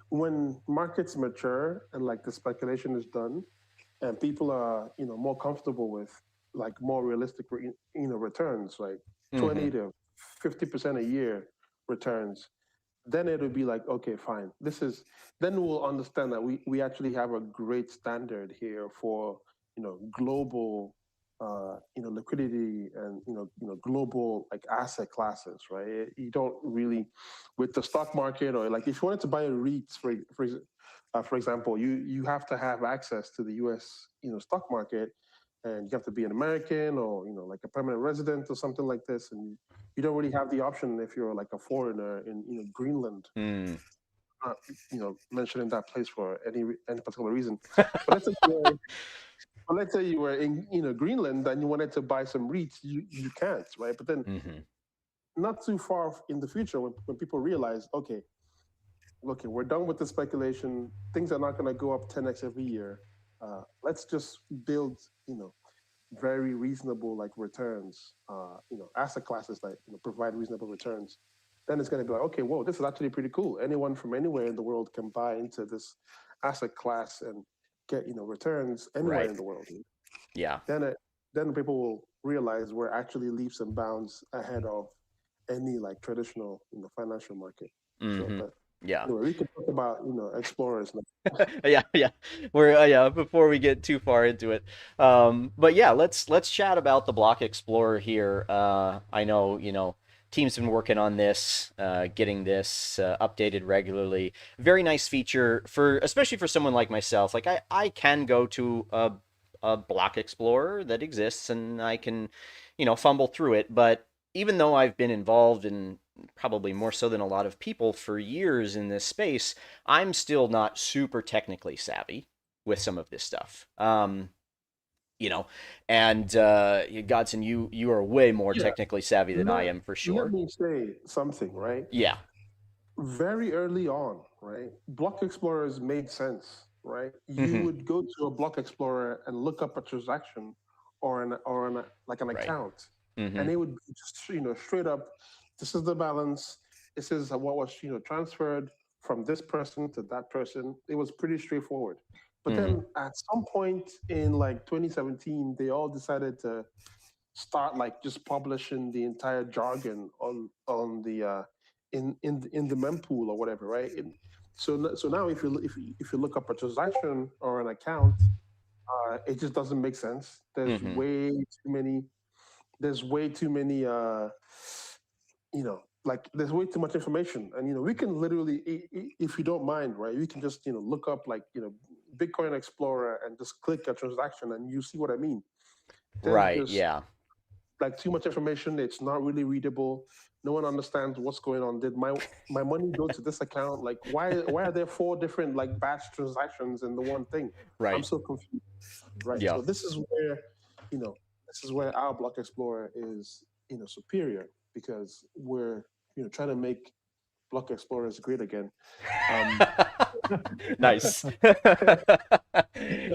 Speaker 3: when markets mature and like the speculation is done, and people are more comfortable with like more realistic returns, like
Speaker 1: Mm-hmm.
Speaker 3: 20 to 50% a year returns, then it'll be like, okay, fine, then we'll understand that we actually have a great standard here for global liquidity and global like asset classes, right? You don't really, with the stock market, or like if you wanted to buy a REITs for example, you have to have access to the U.S. stock market, and you have to be an American or like a permanent resident or something like this, and you don't really have the option if you're like a foreigner in Greenland.
Speaker 1: Mm.
Speaker 3: Not mentioning that place for any particular reason, but let's say you were in Greenland and you wanted to buy some REITs, you can't, right? But then
Speaker 1: Mm-hmm.
Speaker 3: not too far in the future, when people realize, okay, we're done with the speculation. Things are not going to go up 10x every year. Let's just build, very reasonable like returns. Asset classes that provide reasonable returns. Then it's going to be like, okay, whoa, this is actually pretty cool. Anyone from anywhere in the world can buy into this asset class and get returns anywhere
Speaker 1: Right.
Speaker 3: in the world.
Speaker 1: Yeah.
Speaker 3: Then then people will realize we're actually leaps and bounds ahead of any like traditional financial market. So,
Speaker 1: Mm-hmm.
Speaker 3: but
Speaker 1: Yeah.
Speaker 3: anyway, we could talk about explorers now.
Speaker 1: Yeah, yeah. We're yeah, before we get too far into it. But yeah, let's chat about the Block Explorer here. I know, team's been working on this, getting this updated regularly. Very nice feature for, especially for someone like myself. Like I can go to a Block Explorer that exists and I can, fumble through it, but even though I've been involved in, probably more so than a lot of people, for years in this space, I'm still not super technically savvy with some of this stuff. You know, and Godson, you are way more
Speaker 3: Yeah,
Speaker 1: technically savvy than I
Speaker 3: let,
Speaker 1: am for
Speaker 3: let
Speaker 1: sure.
Speaker 3: me say something, right?
Speaker 1: Yeah.
Speaker 3: Very early on, right? Block explorers made sense, right? You
Speaker 1: Mm-hmm.
Speaker 3: would go to a block explorer and look up a transaction like an
Speaker 1: Right.
Speaker 3: account,
Speaker 1: Mm-hmm.
Speaker 3: and it would be just straight up. This is the balance. This is what was transferred from this person to that person. It was pretty straightforward. But
Speaker 1: Mm-hmm.
Speaker 3: then at some point in like 2017, they all decided to start like just publishing the entire jargon on the in the mempool or whatever, right? So now if you look up a transaction or an account, it just doesn't make sense.
Speaker 1: Mm-hmm.
Speaker 3: There's way too many you know like there's way too much information, and we can literally, if you don't mind, right, we can just look up like Bitcoin Explorer and just click a transaction, and you see what I mean. There's
Speaker 1: Right.
Speaker 3: just
Speaker 1: Yeah.
Speaker 3: like too much information. It's not really readable. No one understands what's going on. Did my money go to this account? Like why are there four different like batch transactions in the one thing? I'm
Speaker 1: Right.
Speaker 3: so confused. Right.
Speaker 1: Yeah.
Speaker 3: So you know this is where our Block Explorer is superior, because we're trying to make Block Explorers great again. Um,
Speaker 1: Nice.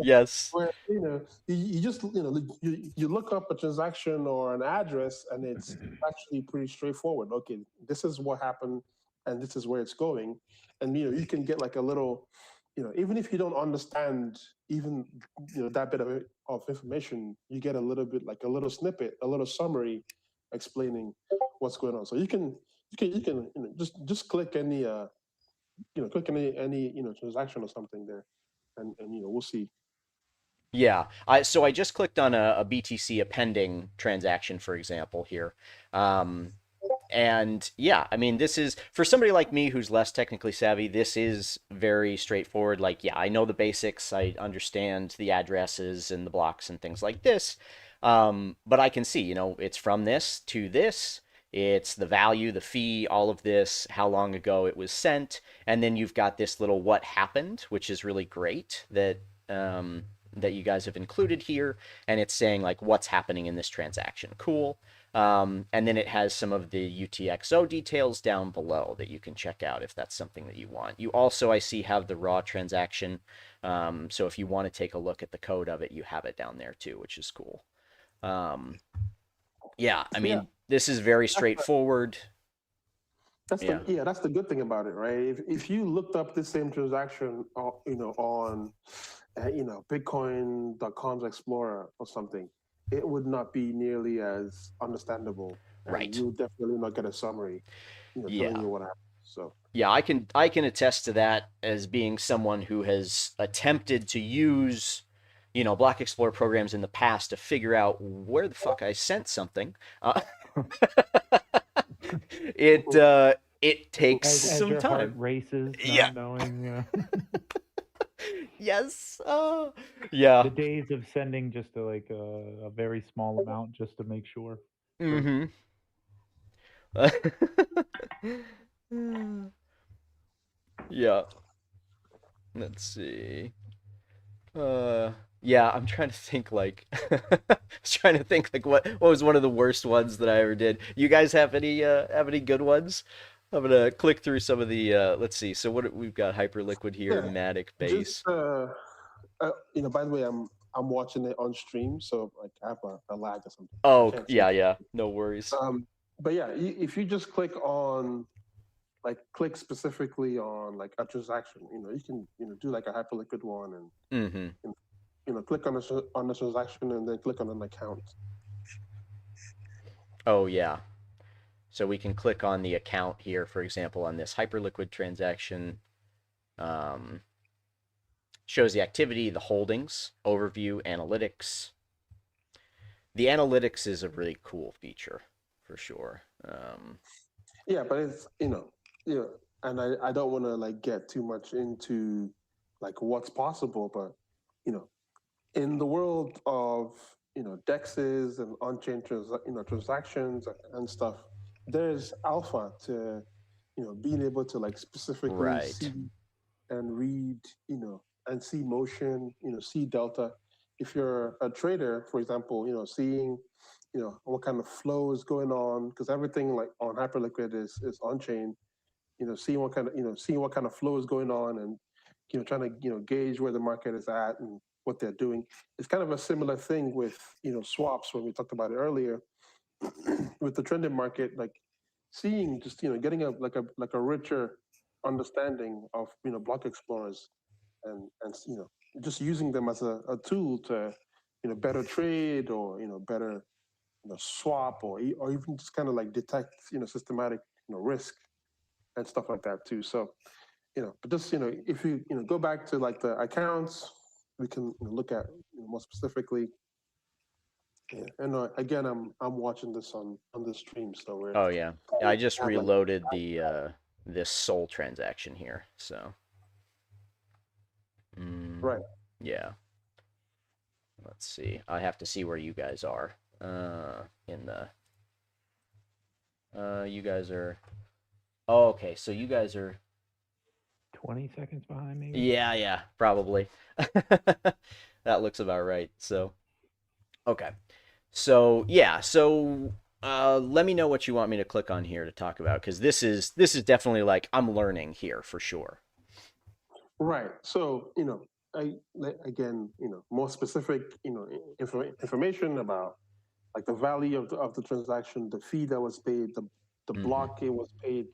Speaker 1: Yes.
Speaker 3: where you just you look up a transaction or an address, and it's actually pretty straightforward. Okay, this is what happened, and this is where it's going, and you can get like a little, even if you don't understand even that bit of information, you get a little bit, like a little snippet, a little summary explaining what's going on. So you can just click any click any transaction or something there, and we'll see.
Speaker 1: Yeah. I just clicked on a BTC, a pending transaction, for example, here. Um, and yeah, I mean, this is for somebody like me who's less technically savvy, this is very straightforward. Like, yeah, I know the basics. I understand the addresses and the blocks and things like this. But I can see, it's from this to this. It's the value, the fee, all of this, how long ago it was sent. And then you've got this little what happened, which is really great that you guys have included here. And it's saying like what's happening in this transaction. Cool. And then it has some of the UTXO details down below that you can check out if that's something that you want. You also, I see, have the raw transaction. So if you want to take a look at the code of it, you have it down there too, which is cool. Yeah, I
Speaker 3: Yeah,
Speaker 1: mean, this is very
Speaker 3: that's
Speaker 1: straightforward. Yeah.
Speaker 3: that's the good thing about it, right? If you looked up this same transaction, on Bitcoin.com's Explorer or something, it would not be nearly as understandable, and
Speaker 1: Right.
Speaker 3: you'll definitely not get a summary, telling
Speaker 1: Yeah.
Speaker 3: you what happened. So
Speaker 1: Yeah, I can attest to that as being someone who has attempted to use, Block Explorer programs in the past to figure out where the fuck I sent something. It it takes
Speaker 2: as
Speaker 1: some
Speaker 2: your heart
Speaker 1: time.
Speaker 2: races,
Speaker 1: Yeah.
Speaker 2: not knowing
Speaker 1: Yes. Yeah.
Speaker 2: the days of sending just a very small amount just to make sure.
Speaker 1: Mm-hmm. Yeah. Let's see. Uh, yeah, I'm trying to think like I was trying to think like what was one of the worst ones that I ever did. You guys have any good ones? I'm gonna click through some of the let's see. So we've got Hyperliquid here,
Speaker 3: yeah,
Speaker 1: Matic
Speaker 3: just
Speaker 1: base.
Speaker 3: by the way, I'm watching it on stream, so like I have a lag or something. I
Speaker 1: Oh,
Speaker 3: can't see.
Speaker 1: yeah, yeah. No worries.
Speaker 3: But yeah, if you just click specifically on like a transaction, you can do like a Hyperliquid one, and
Speaker 1: Mm-hmm.
Speaker 3: click on the transaction, and then click on an account.
Speaker 1: Oh, yeah. So we can click on the account here, for example, on this Hyperliquid transaction. Um, Shows the activity, the holdings, overview, analytics. The analytics is a really cool feature for sure.
Speaker 3: Yeah, but it's and I don't want to like get too much into like what's possible, but you know, in the world of dexes and on-chain transactions and stuff, there's alpha to being able to like specifically
Speaker 1: Right.
Speaker 3: see and read, and see motion, see delta. If you're a trader, for example, seeing, what kind of flow is going on, because everything like on Hyperliquid is on chain. Seeing what kind of flow is going on, and trying to gauge where the market is at and what they're doing. It's kind of a similar thing with swaps when we talked about it earlier with the trending market, like seeing just getting a richer understanding of block explorers, and just using them as a tool to better trade, or better swap, or even just kind of like detect systematic risk and stuff like that too. So but just if you go back to like the accounts, we can look at more specifically Yeah, and again, I'm watching this on the stream, so we're
Speaker 1: Oh yeah. I just
Speaker 3: have like
Speaker 1: reloaded the this Sol transaction here. So,
Speaker 3: right.
Speaker 1: yeah. Let's see. I have to see where you guys are. In the you guys are. Oh, okay. So you guys are.
Speaker 2: 20 seconds behind, maybe.
Speaker 1: Yeah, yeah, probably. That looks about right. So, okay. So, yeah. So, let me know what you want me to click on here to talk about because this is definitely like I'm learning here for sure.
Speaker 3: Right. So, again, more specific, information about like the value of the transaction, the fee that was paid, the
Speaker 1: Mm-hmm.
Speaker 3: block it was paid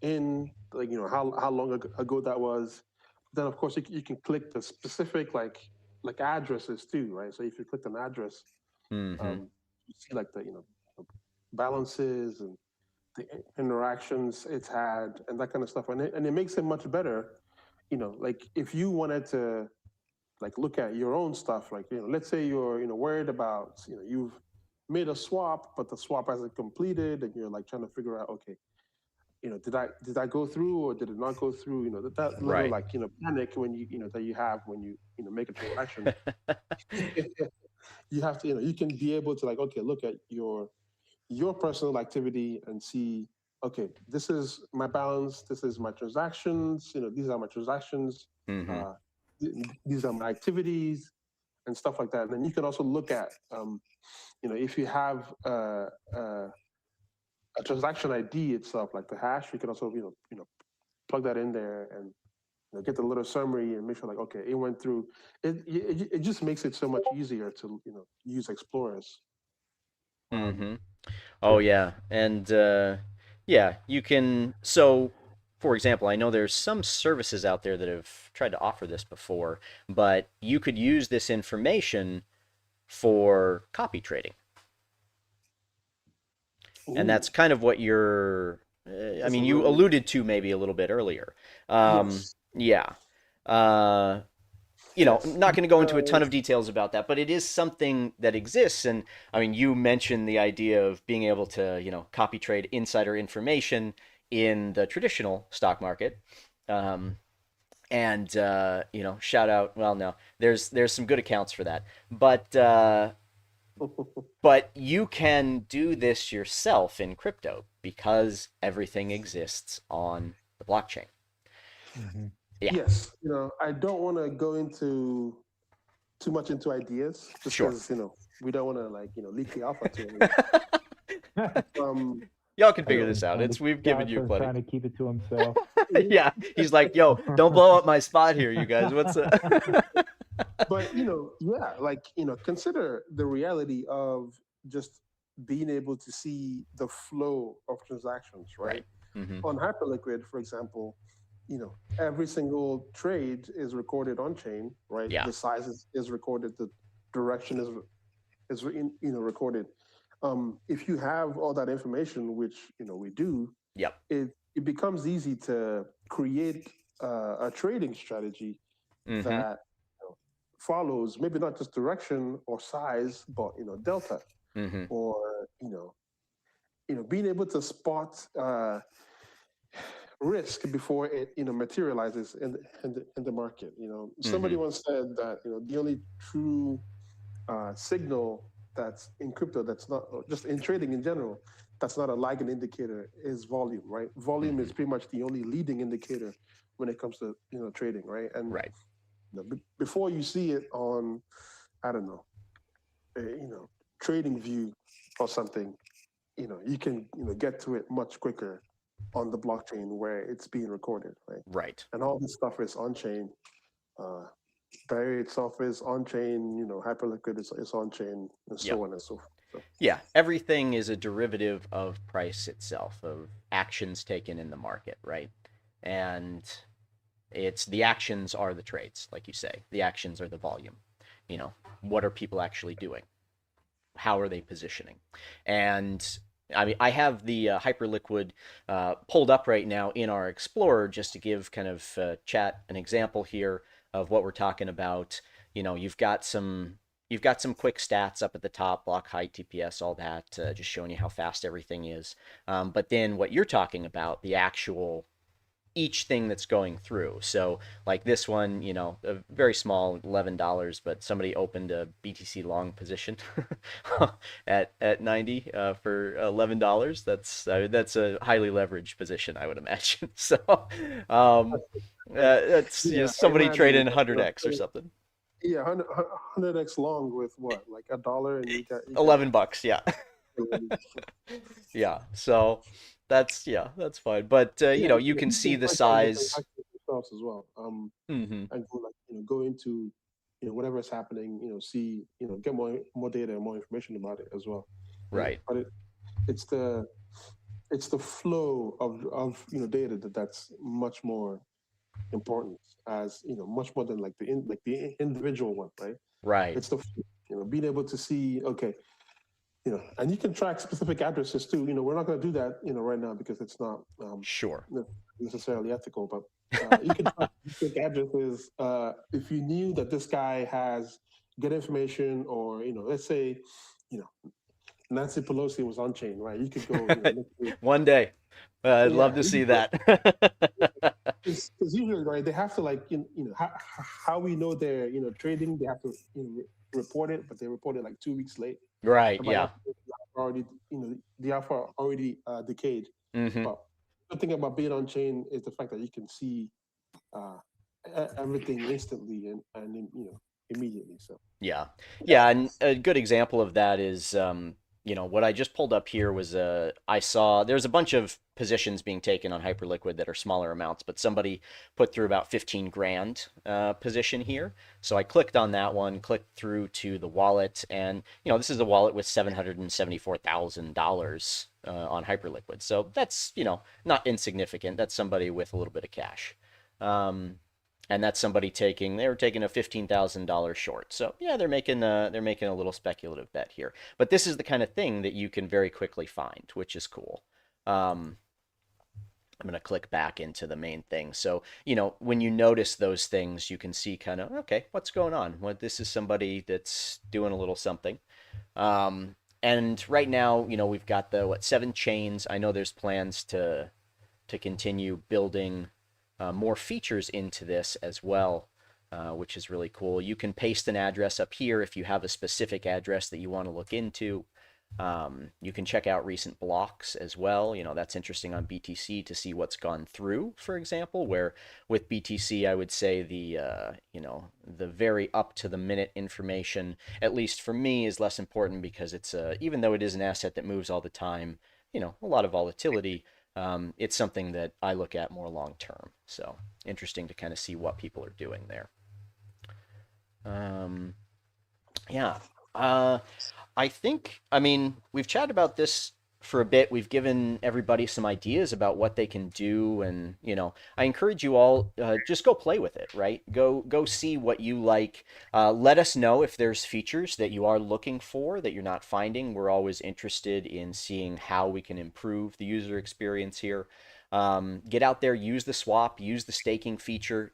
Speaker 3: in, like, how long ago that was. Then, of course, you can click the specific like addresses too, right? So if you click an address,
Speaker 1: Mm-hmm.
Speaker 3: you see like balances and the interactions it's had and that kind of stuff, and it makes it much better. Like if you wanted to like look at your own stuff, like let's say you're worried about you've made a swap, but the swap hasn't completed, and you're like trying to figure out, okay, did I go through or did it not go through? That little
Speaker 1: Right.
Speaker 3: like panic when that you have when you make a transaction. You have to you can be able to like, okay, look at your personal activity and see, okay, this is my balance, this is my transactions, these are my transactions,
Speaker 1: Mm-hmm.
Speaker 3: uh, these are my activities and stuff like that. And then you can also look at, if you have a transaction ID itself, like the hash, you can also, plug that in there and get the little summary and make sure like, okay, it went through. It just makes it so much easier to, use explorers. Um,
Speaker 1: Mm-hmm. Oh yeah, and yeah, you can. So, for example, I know there's some services out there that have tried to offer this before, but you could use this information for copy trading, and that's
Speaker 3: ooh,
Speaker 1: kind of what you're. I
Speaker 3: that's a
Speaker 1: mean, you
Speaker 3: really
Speaker 1: alluded to maybe a little bit earlier.
Speaker 3: yes.
Speaker 1: Yeah. Uh,
Speaker 3: Yes,
Speaker 1: not going to go into a ton of
Speaker 3: because
Speaker 1: details about that, but it is something that exists. And I mean, you mentioned the idea of being able to, copy trade insider information in the traditional stock market. Um, and shout out. Well, no, there's some good accounts for that, but you can do this yourself in crypto because everything exists on the blockchain.
Speaker 2: Hmm.
Speaker 1: Yeah,
Speaker 3: yes, I don't want to go into too much into ideas just
Speaker 1: sure.
Speaker 3: because we don't want to like leak the alpha to anyone. Um,
Speaker 1: Y'all can
Speaker 2: I
Speaker 1: figure
Speaker 3: you
Speaker 1: this
Speaker 3: know,
Speaker 1: out.
Speaker 2: understand
Speaker 1: It's
Speaker 2: that
Speaker 1: we've given you
Speaker 2: Johnson's
Speaker 1: plenty.
Speaker 2: trying to keep it to himself.
Speaker 1: Yeah, he's like, yo, don't blow up my spot here, you guys. What's
Speaker 3: but yeah, like consider the reality of just being able to see the flow of transactions, right?
Speaker 1: right? Mm-hmm.
Speaker 3: On Hyperliquid, for example, every single trade is recorded on chain, right?
Speaker 1: Yeah.
Speaker 3: The size is recorded, the direction is recorded. If you have all that information, which we do,
Speaker 1: Yep.
Speaker 3: it becomes easy to create a trading strategy
Speaker 1: Mm-hmm.
Speaker 3: that follows maybe not just direction or size, but delta,
Speaker 1: Mm-hmm.
Speaker 3: or being able to spot risk before it materializes in the market.
Speaker 1: Mm-hmm.
Speaker 3: Somebody once said that the only true signal that's in crypto, that's not, or just in trading in general, that's not a lagging indicator, is volume, right? Volume
Speaker 1: Mm-hmm.
Speaker 3: is pretty much the only leading indicator when it comes to trading, right? And
Speaker 1: Right.
Speaker 3: before you see it on, I don't know, trading view or something, you can get to it much quicker on the blockchain where it's being recorded, right?
Speaker 1: Right.
Speaker 3: And all this stuff is on chain. uh, Barry itself is on chain, Hyperliquid is on chain, and
Speaker 1: Yep.
Speaker 3: so on and so forth. So,
Speaker 1: Yeah. Everything is a derivative of price itself, of actions taken in the market, right? And it's the actions are the trades, like you say. The actions are the volume. What are people actually doing? How are they positioning? And I mean, I have the Hyperliquid pulled up right now in our Explorer just to give kind of chat an example here of what we're talking about. You've got some you've got some quick stats up at the top, block height, TPS, all that, just showing you how fast everything is. But then what you're talking about, the actual each thing that's going through. So like this one, a very small $11, but somebody opened a BTC long position at 90 for $11. That's a highly leveraged position, I would imagine. So um, that's
Speaker 3: Yeah, I
Speaker 1: somebody trade
Speaker 3: imagine
Speaker 1: in 100x or something.
Speaker 3: yeah, 100x long with what, like a dollar, and you got
Speaker 1: $11, yeah. Yeah. So that's fine. But
Speaker 3: yeah,
Speaker 1: you can
Speaker 3: you
Speaker 1: see
Speaker 3: can
Speaker 1: the
Speaker 3: click on the
Speaker 1: size.
Speaker 3: transactions themselves as well.
Speaker 1: Hmm.
Speaker 3: And go like go into whatever is happening. See get more data and more information about it as well. Right,
Speaker 1: Right.
Speaker 3: but it's the it's the flow of data that's much more important, as much more than like the individual one, right?
Speaker 1: Right.
Speaker 3: It's the being able to see, okay, and you can track specific addresses too. We're not going to do that right now because it's not
Speaker 1: Sure.
Speaker 3: necessarily ethical, but you can track specific addresses if you knew that this guy has good information, or let's say you know Nancy Pelosi was on chain, right? You could go,
Speaker 1: One day. I'd love
Speaker 3: yeah,
Speaker 1: to
Speaker 3: you
Speaker 1: see
Speaker 3: could go,
Speaker 1: that.
Speaker 3: because usually, right, they have to, like, how we know they're trading. They have to report it, but they report it like 2 weeks late.
Speaker 1: Right.
Speaker 3: So by
Speaker 1: Yeah.
Speaker 3: that already, the alpha already decayed.
Speaker 1: Hmm.
Speaker 3: But the thing about being on chain is the fact that you can see uh, everything instantly and immediately. So
Speaker 1: Yeah.
Speaker 3: yeah.
Speaker 1: Yeah. And a good example of that is, what I just pulled up here was I saw there's a bunch of positions being taken on Hyperliquid that are smaller amounts, but somebody put through about 15 grand position here. So I clicked on that one, clicked through to the wallet, and, this is a wallet with $774,000 on Hyperliquid. So that's, not insignificant. That's somebody with a little bit of cash. Um, and that's somebody they were taking a $15,000 short. So yeah, they're making a little speculative bet here. But this is the kind of thing that you can very quickly find, which is cool. Um, I'm going to click back into the main thing. So, when you notice those things, you can see kind of, okay, what's going on? Well, this is somebody that's doing a little something. And right now, we've got the, 7 chains. I know there's plans to continue building more features into this as well, which is really cool. You can paste an address up here if you have a specific address that you want to look into. You can check out recent blocks as well. That's interesting on BTC to see what's gone through, for example, where with BTC, I would say the very up to the minute information, at least for me, is less important because even though it is an asset that moves all the time, a lot of volatility. It's something that I look at more long term. So interesting to kind of see what people are doing there. Um, yeah. Uh, I think, I mean, we've chatted about this for a bit. We've given everybody some ideas about what they can do, and I encourage you all just go play with it, right? Go see what you like. Let us know if there's features that you are looking for that you're not finding. We're always interested in seeing how we can improve the user experience here. Get out there, use the swap, use the staking feature.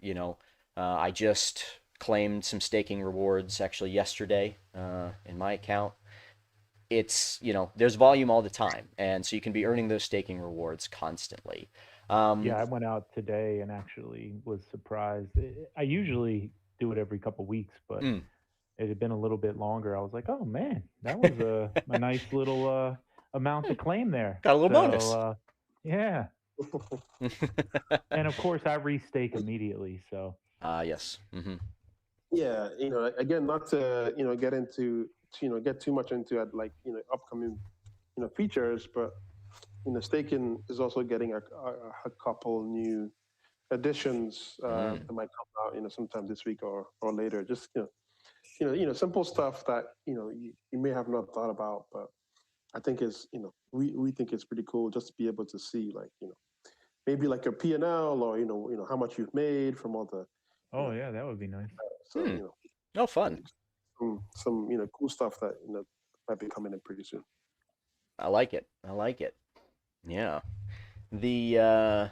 Speaker 1: I just claimed some staking rewards actually yesterday in my account. There's volume all the time, and so you can be earning those staking rewards constantly.
Speaker 2: Yeah,
Speaker 1: um
Speaker 2: I went out today and actually was surprised. I usually do it every couple weeks, but
Speaker 1: mm,
Speaker 2: it had been a little bit longer. I was like, oh man, that was a nice little amount to claim there.
Speaker 1: got a little
Speaker 2: So
Speaker 1: bonus.
Speaker 2: yeah, and of course I restake immediately. So
Speaker 1: Yes. Hmm.
Speaker 3: Yeah, again, not to get too much into it, like upcoming features, but staking is also getting a couple new additions
Speaker 1: Mm.
Speaker 3: that might come out sometime this week or later. Just simple stuff that you may have not thought about, but I think is we think it's pretty cool just to be able to see, like, maybe like your P&L, or how much you've made from all the you
Speaker 2: oh
Speaker 3: know
Speaker 2: yeah, that would be nice.
Speaker 3: so
Speaker 1: Hmm. Oh, fun.
Speaker 3: some cool stuff that might be coming in pretty soon.
Speaker 1: I like it. I like it. Yeah. The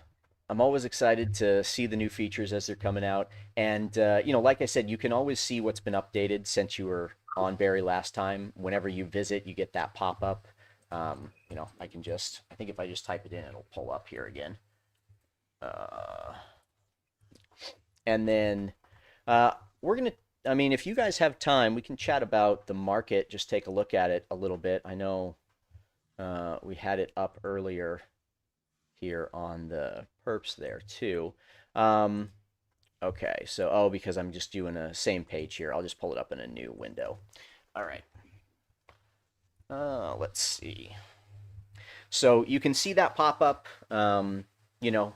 Speaker 1: I'm always excited to see the new features as they're coming out, and like I said, you can always see what's been updated since you were on Berry last time, whenever you visit, you get that pop up. I think if I just type it in, it'll pull up here again. Uh, and then uh, we're going to, I mean, if you guys have time, we can chat about the market, just take a look at it a little bit. I know we had it up earlier here on the perps there too. Um, okay, so, oh, because I'm just doing a same page here, I'll just pull it up in a new window. All right. Let's see. So you can see that pop up. You know,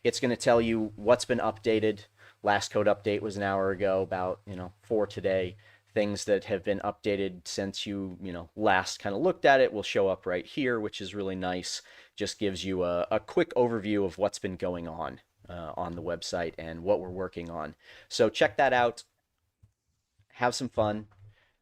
Speaker 1: it's going to tell you what's been updated. Last code update was an hour ago, about, for today. Things that have been updated since last kind of looked at it will show up right here, which is really nice. Just gives you a quick overview of what's been going on the website and what we're working on. So check that out. Have some fun.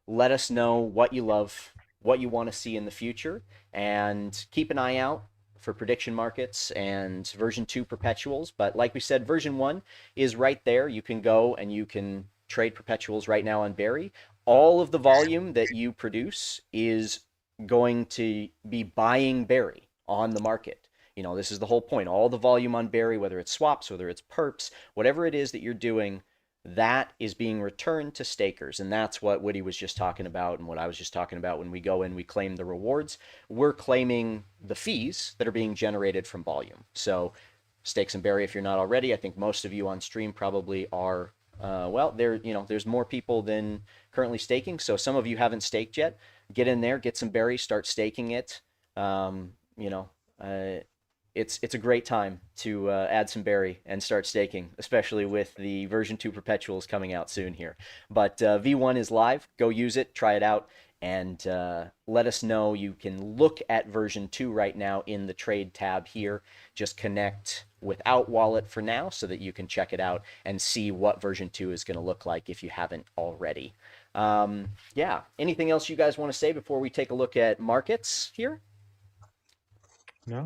Speaker 1: Let us know what you love, what you want to see in the future, and keep an eye out for prediction markets and version 2 perpetuals. But like we said, version 1 is right there. You can go and you can trade perpetuals right now on Berry. All of the volume that you produce is going to be buying Berry on the market. This is the whole point. All the volume on Berry, whether it's swaps, whether it's perps, whatever it is that you're doing, that is being returned to stakers. And that's what Woody was just talking about and what I was just talking about. When we go in, we claim the rewards. We're claiming the fees that are being generated from volume. So stakes and Berry, if you're not already, I think most of you on stream probably are. There's more people than currently staking. So some of you haven't staked yet. Get in there, get some Berry, start staking it. Um, you know, uh, it's a great time to add some Berry and start staking, especially with the version 2 perpetuals coming out soon here. But V1 is live. Go use it, try it out, and let us know. You can look at version 2 right now in the trade tab here. Just connect without wallet for now so that you can check it out and see what version 2 is going to look like if you haven't already. Yeah, anything else you guys want to say before we take a look at markets here?
Speaker 2: No,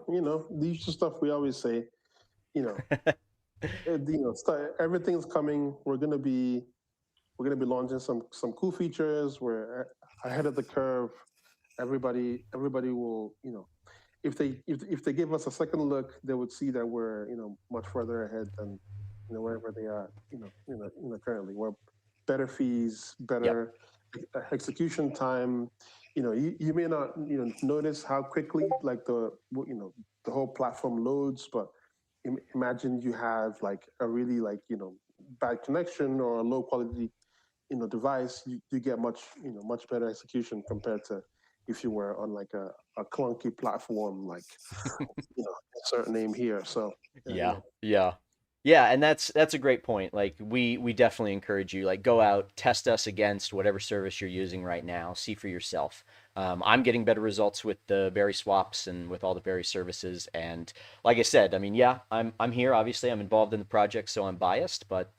Speaker 3: No, the usual stuff we always say. You know, everything's coming. We're gonna be launching some cool features. We're ahead of the curve. Everybody will, if they give us a second look, they would see that we're much further ahead than wherever they are. Currently we're better fees,
Speaker 1: Yep.
Speaker 3: better execution time. You may not notice how quickly like the whole platform loads, but imagine you have like a really like bad connection or a low quality device, you get much better execution compared to if you were on like a clunky platform like a certain name here. So
Speaker 1: Yeah, yeah. Yeah, and that's a great point. Like we definitely encourage you, like, go out, test us against whatever service you're using right now, see for yourself. I'm getting better results with the Berry swaps and with all the Berry services. And like I said, I mean, yeah, I'm here. Obviously, I'm involved in the project, so I'm biased, but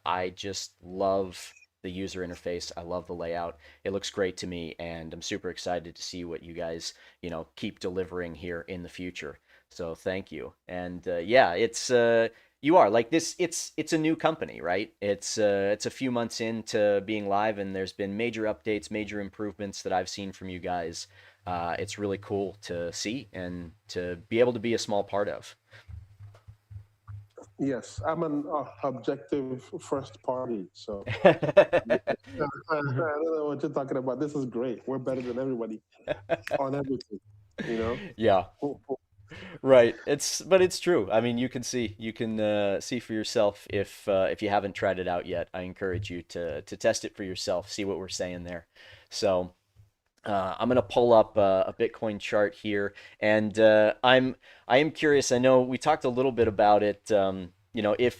Speaker 1: I just love the user interface. I love the layout. It looks great to me, and I'm super excited to see what you guys, keep delivering here in the future. So thank you. And yeah, it's you are like this. It's a new company, right? It's a few months into being live, and there's been major updates, major improvements that I've seen from you guys. It's really cool to see and to be able to be a small part of.
Speaker 3: yes, I'm an objective first party, so I don't know what you're talking about. This is great. We're better than everybody on everything. You know.
Speaker 1: Yeah. Right. But it's true. I mean, you can see for yourself if you haven't tried it out yet. I encourage you to test it for yourself, see what we're saying there. So I'm gonna pull up a Bitcoin chart here, and I am curious. I know we talked a little bit about it. If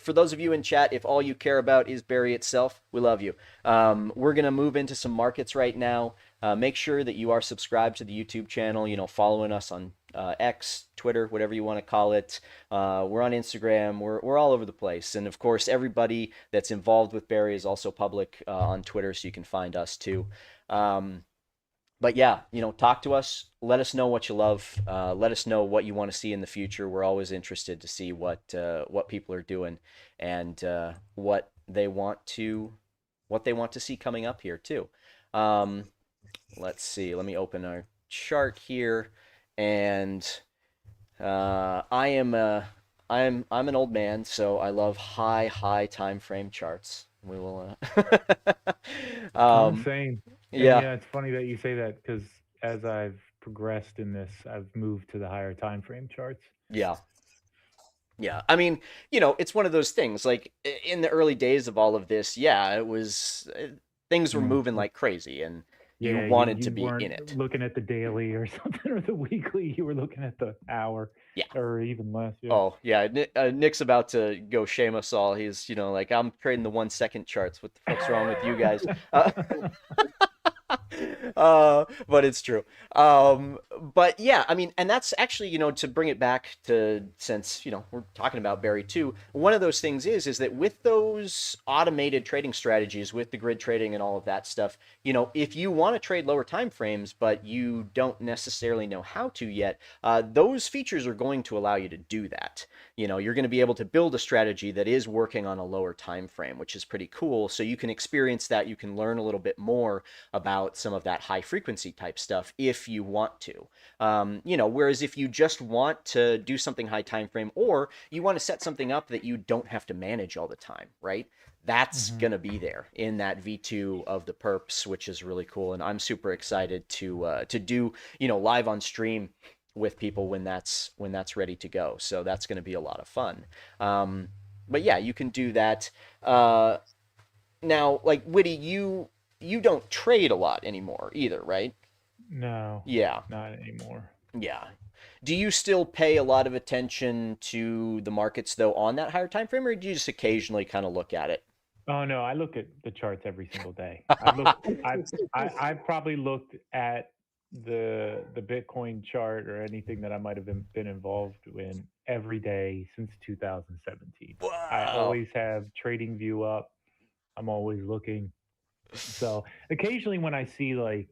Speaker 1: for those of you in chat, if all you care about is Berry itself, we love you. We're gonna move into some markets right now. Make sure that you are subscribed to the YouTube channel. Following us on X, Twitter, whatever you want to call it. We're on Instagram. We're all over the place, and of course, everybody that's involved with Berry is also public on Twitter, so you can find us too. Um, but yeah, talk to us. Let us know what you love. Let us know what you want to see in the future. We're always interested to see what people are doing and what they want to what they want to see coming up here too. Um, let's see. Let me open our chart here, and I am I'm an old man, so I love high time frame charts. We will. Um,
Speaker 2: Same. And
Speaker 1: yeah,
Speaker 2: yeah, it's funny that you say that because as I've progressed in this, I've moved to the higher time frame charts.
Speaker 1: yeah. Yeah, I mean, it's one of those things. Like in the early days of all of this, yeah, it was things were
Speaker 2: Mm.
Speaker 1: moving like crazy, and you
Speaker 2: Yeah, you
Speaker 1: wanted to
Speaker 2: you
Speaker 1: be
Speaker 2: weren't
Speaker 1: in it.
Speaker 2: looking at the daily or something or the weekly. You were looking at the hour
Speaker 1: Yeah.
Speaker 2: or even less. Yeah.
Speaker 1: Oh, yeah. Nick's about to go shame us all. He's, like, I'm trading the 1 second charts. What the fuck's wrong with you guys? But it's true. But yeah, I mean, and that's actually, to bring it back to, since, we're talking about Barry too, one of those things is that with those automated trading strategies, with the grid trading and all of that stuff, if you want to trade lower time frames, but you don't necessarily know how to yet, those features are going to allow you to do that. You're going to be able to build a strategy that is working on a lower time frame, which is pretty cool. So you can experience that, you can learn a little bit more about some of that high frequency type stuff if you want to. Whereas if you just want to do something high time frame, or you want to set something up that you don't have to manage all the time, right? That's
Speaker 2: Hmm.
Speaker 1: gonna be there in that V2 of the perps, which is really cool, and I'm super excited to do live on stream with people when that's ready to go. So that's going to be a lot of fun. But yeah, you can do that. Now, like Witty, you don't trade a lot anymore either, right?
Speaker 2: No,
Speaker 1: Yeah,
Speaker 2: not anymore.
Speaker 1: yeah. Do you still pay a lot of attention to the markets though on that higher time frame, or do you just occasionally kind of look at it?
Speaker 2: Oh no, I look at the charts every single day. I've looked. I've probably looked at the Bitcoin chart or anything that I might have been involved in every day since 2017. I
Speaker 1: Wow.
Speaker 2: always have Trading View up. I'm always looking. So occasionally when I see like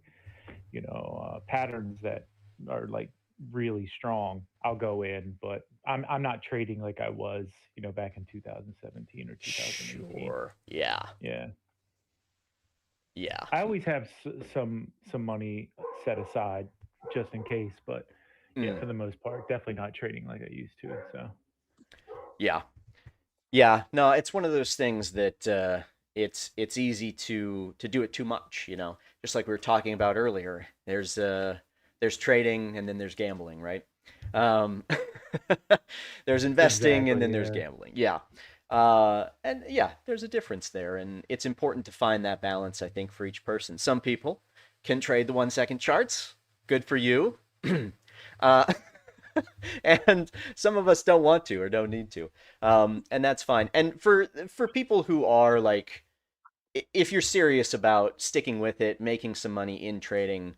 Speaker 2: patterns that are like really strong, I'll go in. But I'm not trading like I was back in 2017 or 2018.
Speaker 1: Sure. Yeah.
Speaker 2: Yeah.
Speaker 1: Yeah.
Speaker 2: I always have some money set aside just in case, but yeah,
Speaker 1: Mm.
Speaker 2: for the most part, definitely not trading like I used to. So
Speaker 1: Yeah. Yeah, no, it's one of those things that it's easy to do it too much, Just like we were talking about earlier. There's trading and then there's gambling, right? Um, there's investing and
Speaker 2: exactly,
Speaker 1: then there's
Speaker 2: yeah.
Speaker 1: gambling. Yeah. And yeah, there's a difference there, and it's important to find that balance, I think, for each person. Some people can trade the 1 second charts. Good for you. uh, and some of us don't want to or don't need to, and that's fine. And for people who are like, if you're serious about sticking with it, making some money in trading,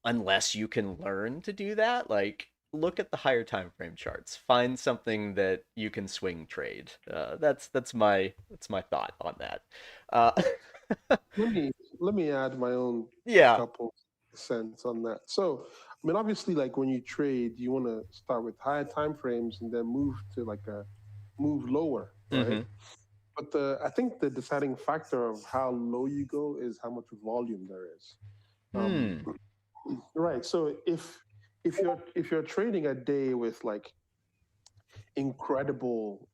Speaker 1: unless you can learn to do that, like look at the higher time frame charts, find something that you can swing trade. That's my thought on that. uh,
Speaker 3: let me let me add my own
Speaker 1: yeah.
Speaker 3: couple cents on that. So, I mean, obviously, like when you trade, you want to start with higher time frames and then move to like a move lower, right?
Speaker 1: Mm-hmm.
Speaker 3: But I think the deciding factor of how low you go is how much volume there is. Um,
Speaker 1: Hmm.
Speaker 3: right. So if you're trading a day with like incredible,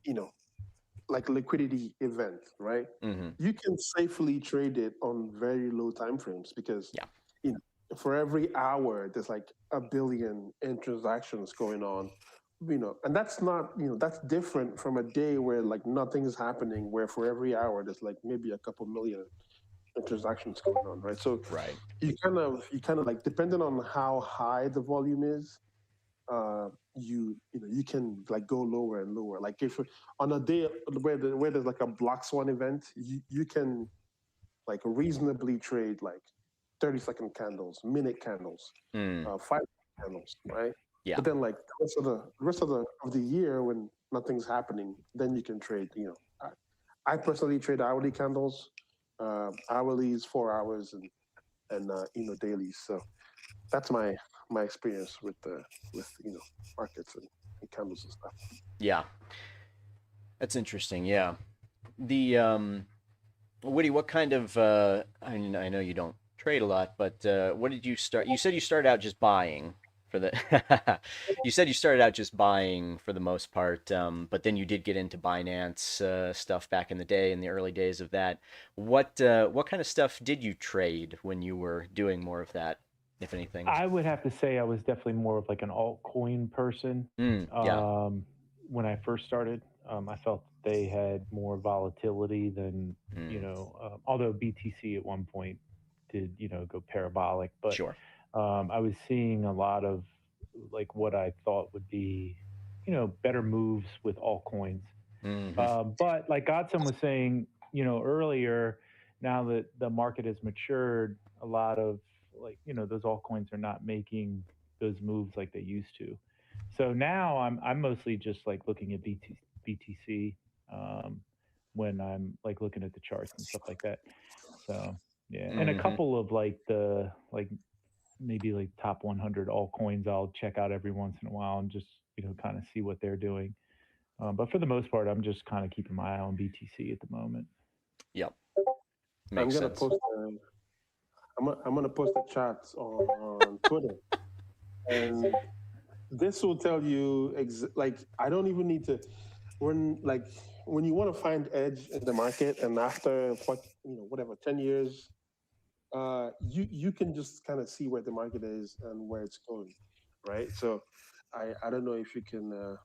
Speaker 3: you know, like liquidity event, right?
Speaker 1: Mm-hmm.
Speaker 3: You can safely trade it on very low time frames because
Speaker 1: Yeah.
Speaker 3: you know for every hour there's like a billion in transactions going on. And that's not that's different from a day where like nothing is happening, where for every hour there's like maybe a couple million in transactions going on, right? So
Speaker 1: Right.
Speaker 3: you kind of like depending on how high the volume is, you can like go lower and lower. Like if on a day where there's like a black swan event, you can like reasonably trade like 30-second candles, minute candles,
Speaker 1: Mm.
Speaker 3: 5 candles, right?
Speaker 1: Yeah.
Speaker 3: But then like the rest of the year when nothing's happening, then you can trade. I personally trade hourly candles, hourlies, 4 hours, and dailies. So that's my experience with markets and candles and stuff.
Speaker 1: Yeah. That's interesting. Yeah. the Woody, what kind of I mean, I know you don't trade a lot, but what did you start? You said you started out just buying for the you said you started out just buying for the most part, but then you did get into Binance stuff back in the day, in the early days of that. What kind of stuff did you trade when you were doing more of that, if anything?
Speaker 2: I would have to say I was definitely more of like an altcoin person.
Speaker 1: Yeah,
Speaker 2: Um, when I first started, I felt they had more volatility than,
Speaker 1: mm,
Speaker 2: although BTC at one point did, go parabolic, but
Speaker 1: sure.
Speaker 2: I was seeing a lot of like what I thought would be, better moves with altcoins.
Speaker 1: Hmm.
Speaker 2: But like Godson was saying, earlier, now that the market has matured, a lot of like, those altcoins are not making those moves like they used to. So now I'm mostly just like looking at BTC um, when I'm like looking at the charts and stuff like that. So yeah, and a
Speaker 1: Hmm.
Speaker 2: couple of like the like maybe like top 100 altcoins I'll check out every once in a while and just kind of see what they're doing. But for the most part, I'm just kind of keeping my eye on BTC at the moment.
Speaker 1: Yep,
Speaker 3: I'm
Speaker 1: makes
Speaker 3: gonna
Speaker 1: sense.
Speaker 3: post. I'm gonna post the charts on Twitter, and this will tell you like I don't even need to like when you want to find edge in the market, and after what whatever 10 years, you can just kind of see where the market is and where it's going, right? So I don't know if you can.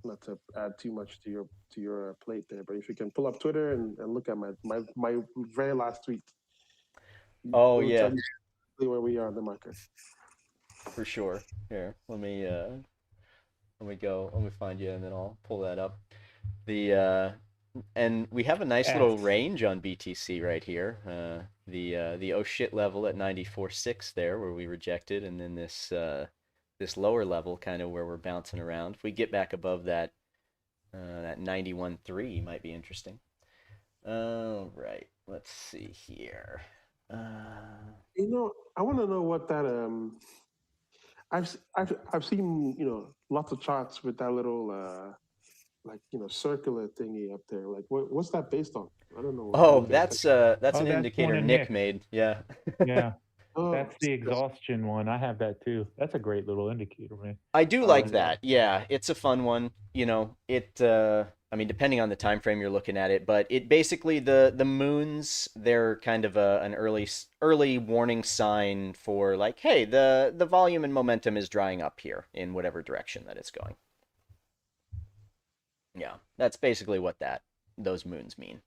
Speaker 3: Not to add too much to your plate there, but if you can pull up Twitter and look at my very last tweet,
Speaker 1: Oh
Speaker 3: it will tell
Speaker 1: yeah,
Speaker 3: you exactly where we are in the market.
Speaker 1: for sure. Here, let me go. Let me find you, and then I'll pull that up. The And we have a nice little
Speaker 2: S.
Speaker 1: range on BTC right here. The oh shit level at 94.6 there, where we rejected, and then this lower level, kind of where we're bouncing around. If we get back above that 91.3, might be interesting. All right, let's see here.
Speaker 3: I want to know what that I've seen lots of charts with that little like circular thingy up there. Like what's that based on? I don't know. I
Speaker 1: Oh,
Speaker 3: didn't pay attention.
Speaker 1: that's
Speaker 2: Oh,
Speaker 1: an
Speaker 2: that's one
Speaker 1: indicator
Speaker 2: of
Speaker 1: Nick
Speaker 2: Nick's.
Speaker 1: made. Yeah.
Speaker 2: Yeah,
Speaker 3: Oh,
Speaker 2: that's the exhaustion one. I have that too. That's a great little indicator, man.
Speaker 1: I do
Speaker 3: oh,
Speaker 1: like
Speaker 3: is it?
Speaker 1: that. Yeah, it's a fun one. I mean, depending on the time frame you're looking at it, but it basically the moons, they're kind of an early warning sign for like, hey, the volume and momentum is drying up here in whatever direction that it's going. Yeah, that's basically what that those moons mean.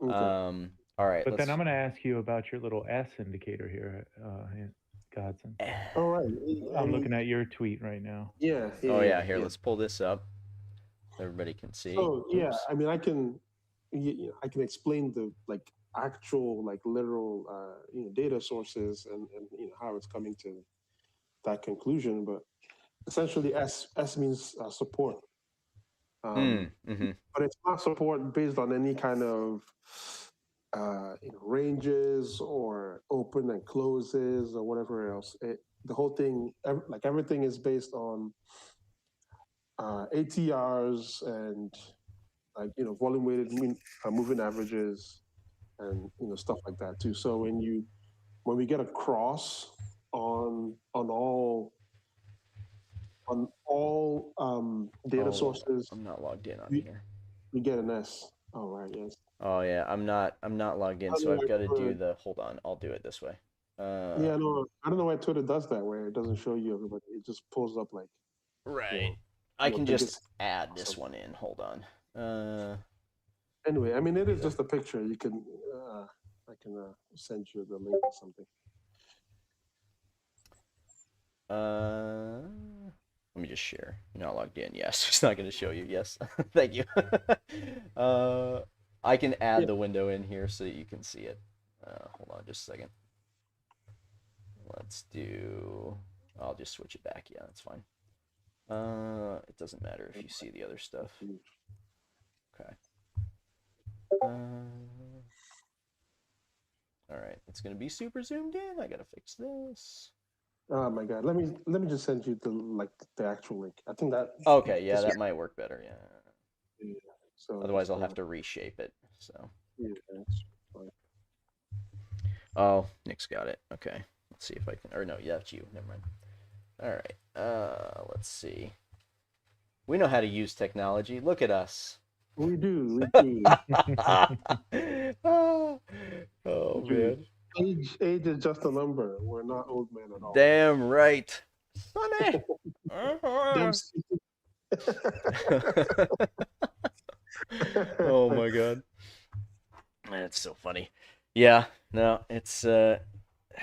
Speaker 3: Okay.
Speaker 1: All right,
Speaker 2: But then I'm
Speaker 1: let's.
Speaker 2: going to ask you about your little S indicator here, Godson.
Speaker 3: All right. I
Speaker 2: I'm
Speaker 3: mean,
Speaker 2: looking at your tweet right now.
Speaker 3: yeah, yeah,
Speaker 1: Oh
Speaker 3: yeah,
Speaker 1: yeah, here,
Speaker 3: yeah.
Speaker 1: let's pull this up. Everybody can see.
Speaker 3: So yeah,
Speaker 1: Oops.
Speaker 3: I mean, I can explain the like actual like literal data sources and how it's coming to that conclusion, but essentially S means support. Um,
Speaker 1: Mm-hmm.
Speaker 3: but it's not support based on any kind of ranges or open and closes or whatever else. The whole thing, like everything, is based on ATRs and like volume weighted moving averages and stuff like that too. So when we get a cross on all data
Speaker 1: Oh,
Speaker 3: sources,
Speaker 1: I'm not logged in on
Speaker 3: we,
Speaker 1: here.
Speaker 3: we get an S. Oh right, yes.
Speaker 1: Oh yeah, I'm not logged in,
Speaker 3: I don't
Speaker 1: so
Speaker 3: know
Speaker 1: I've
Speaker 3: why
Speaker 1: got to do
Speaker 3: Twitter,
Speaker 1: the hold on, I'll do it this way. Uh
Speaker 3: yeah, no, I don't know why Twitter does that, where it doesn't show you everybody. It just pulls up like you
Speaker 1: right.
Speaker 3: know
Speaker 1: I can just
Speaker 3: biggest.
Speaker 1: add this
Speaker 3: Awesome.
Speaker 1: one in. Hold on. Uh
Speaker 3: Anyway, I mean, it
Speaker 1: do
Speaker 3: is
Speaker 1: the
Speaker 3: just a picture. You can I can send you the link or something.
Speaker 1: uh let me just share. You're not logged in. Yes, it's not going to show you. Yes. Thank you. uh I can add
Speaker 3: Yeah.
Speaker 1: the window in here so that you can see it. Hold on just a second. Let's do I'll just switch it back. Yeah, that's fine. It doesn't matter if you see the other stuff. Okay. All right. It's gonna be super zoomed in. I gotta fix this.
Speaker 3: Oh my god. Let me just send you the actual link. I think that
Speaker 1: Okay, yeah,
Speaker 3: this
Speaker 1: that might work better. Yeah.
Speaker 3: yeah. So
Speaker 1: Otherwise,
Speaker 3: just
Speaker 1: I'll have to reshape it. So,
Speaker 3: Yeah, that's fine.
Speaker 1: oh, Nick's got it. Okay, let's see if I can. Or no, yeah, that's you. Never mind. All right. Let's see. We know how to use technology. Look at us.
Speaker 3: We do, we do,
Speaker 1: Oh
Speaker 3: we do.
Speaker 1: man.
Speaker 3: Age is just a number. We're not old men at all.
Speaker 1: Damn right. Sonny.
Speaker 3: Them.
Speaker 1: Uh-huh. Oh my god. That's so funny. Yeah, no, it's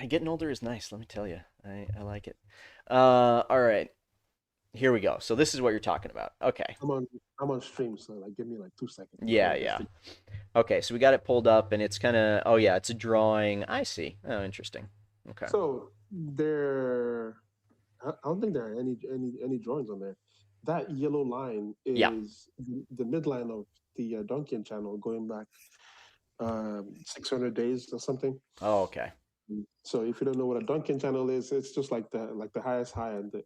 Speaker 1: getting older is nice, let me tell you. I like it. All right. Here we go. So this is what you're talking about. Okay.
Speaker 3: I'm on I'm on stream, so like give me like 2 seconds
Speaker 1: Yeah,
Speaker 3: before this
Speaker 1: yeah.
Speaker 3: thing.
Speaker 1: Okay, so we got it pulled up and it's kind of oh yeah, it's a drawing. I see. Oh, interesting. Okay.
Speaker 3: So I don't think there are any drawings on there. That yellow line
Speaker 1: Yeah.
Speaker 3: is the midline of the Duncan channel going back 600 days or something.
Speaker 1: Oh, okay.
Speaker 3: So if you don't know what a Duncan channel is, it's just like the highest high and the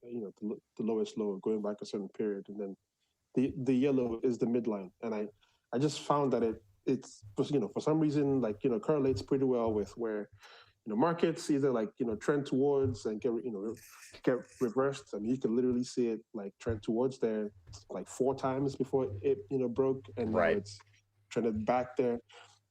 Speaker 3: lowest low going back a certain period, and then the yellow is the midline. And I just found that it's for some reason like correlates pretty well with where markets either like trend towards and get reversed. I mean, you can literally see it like trend towards there like 4 times before it broke, and now
Speaker 1: Right.
Speaker 3: it's trended back there.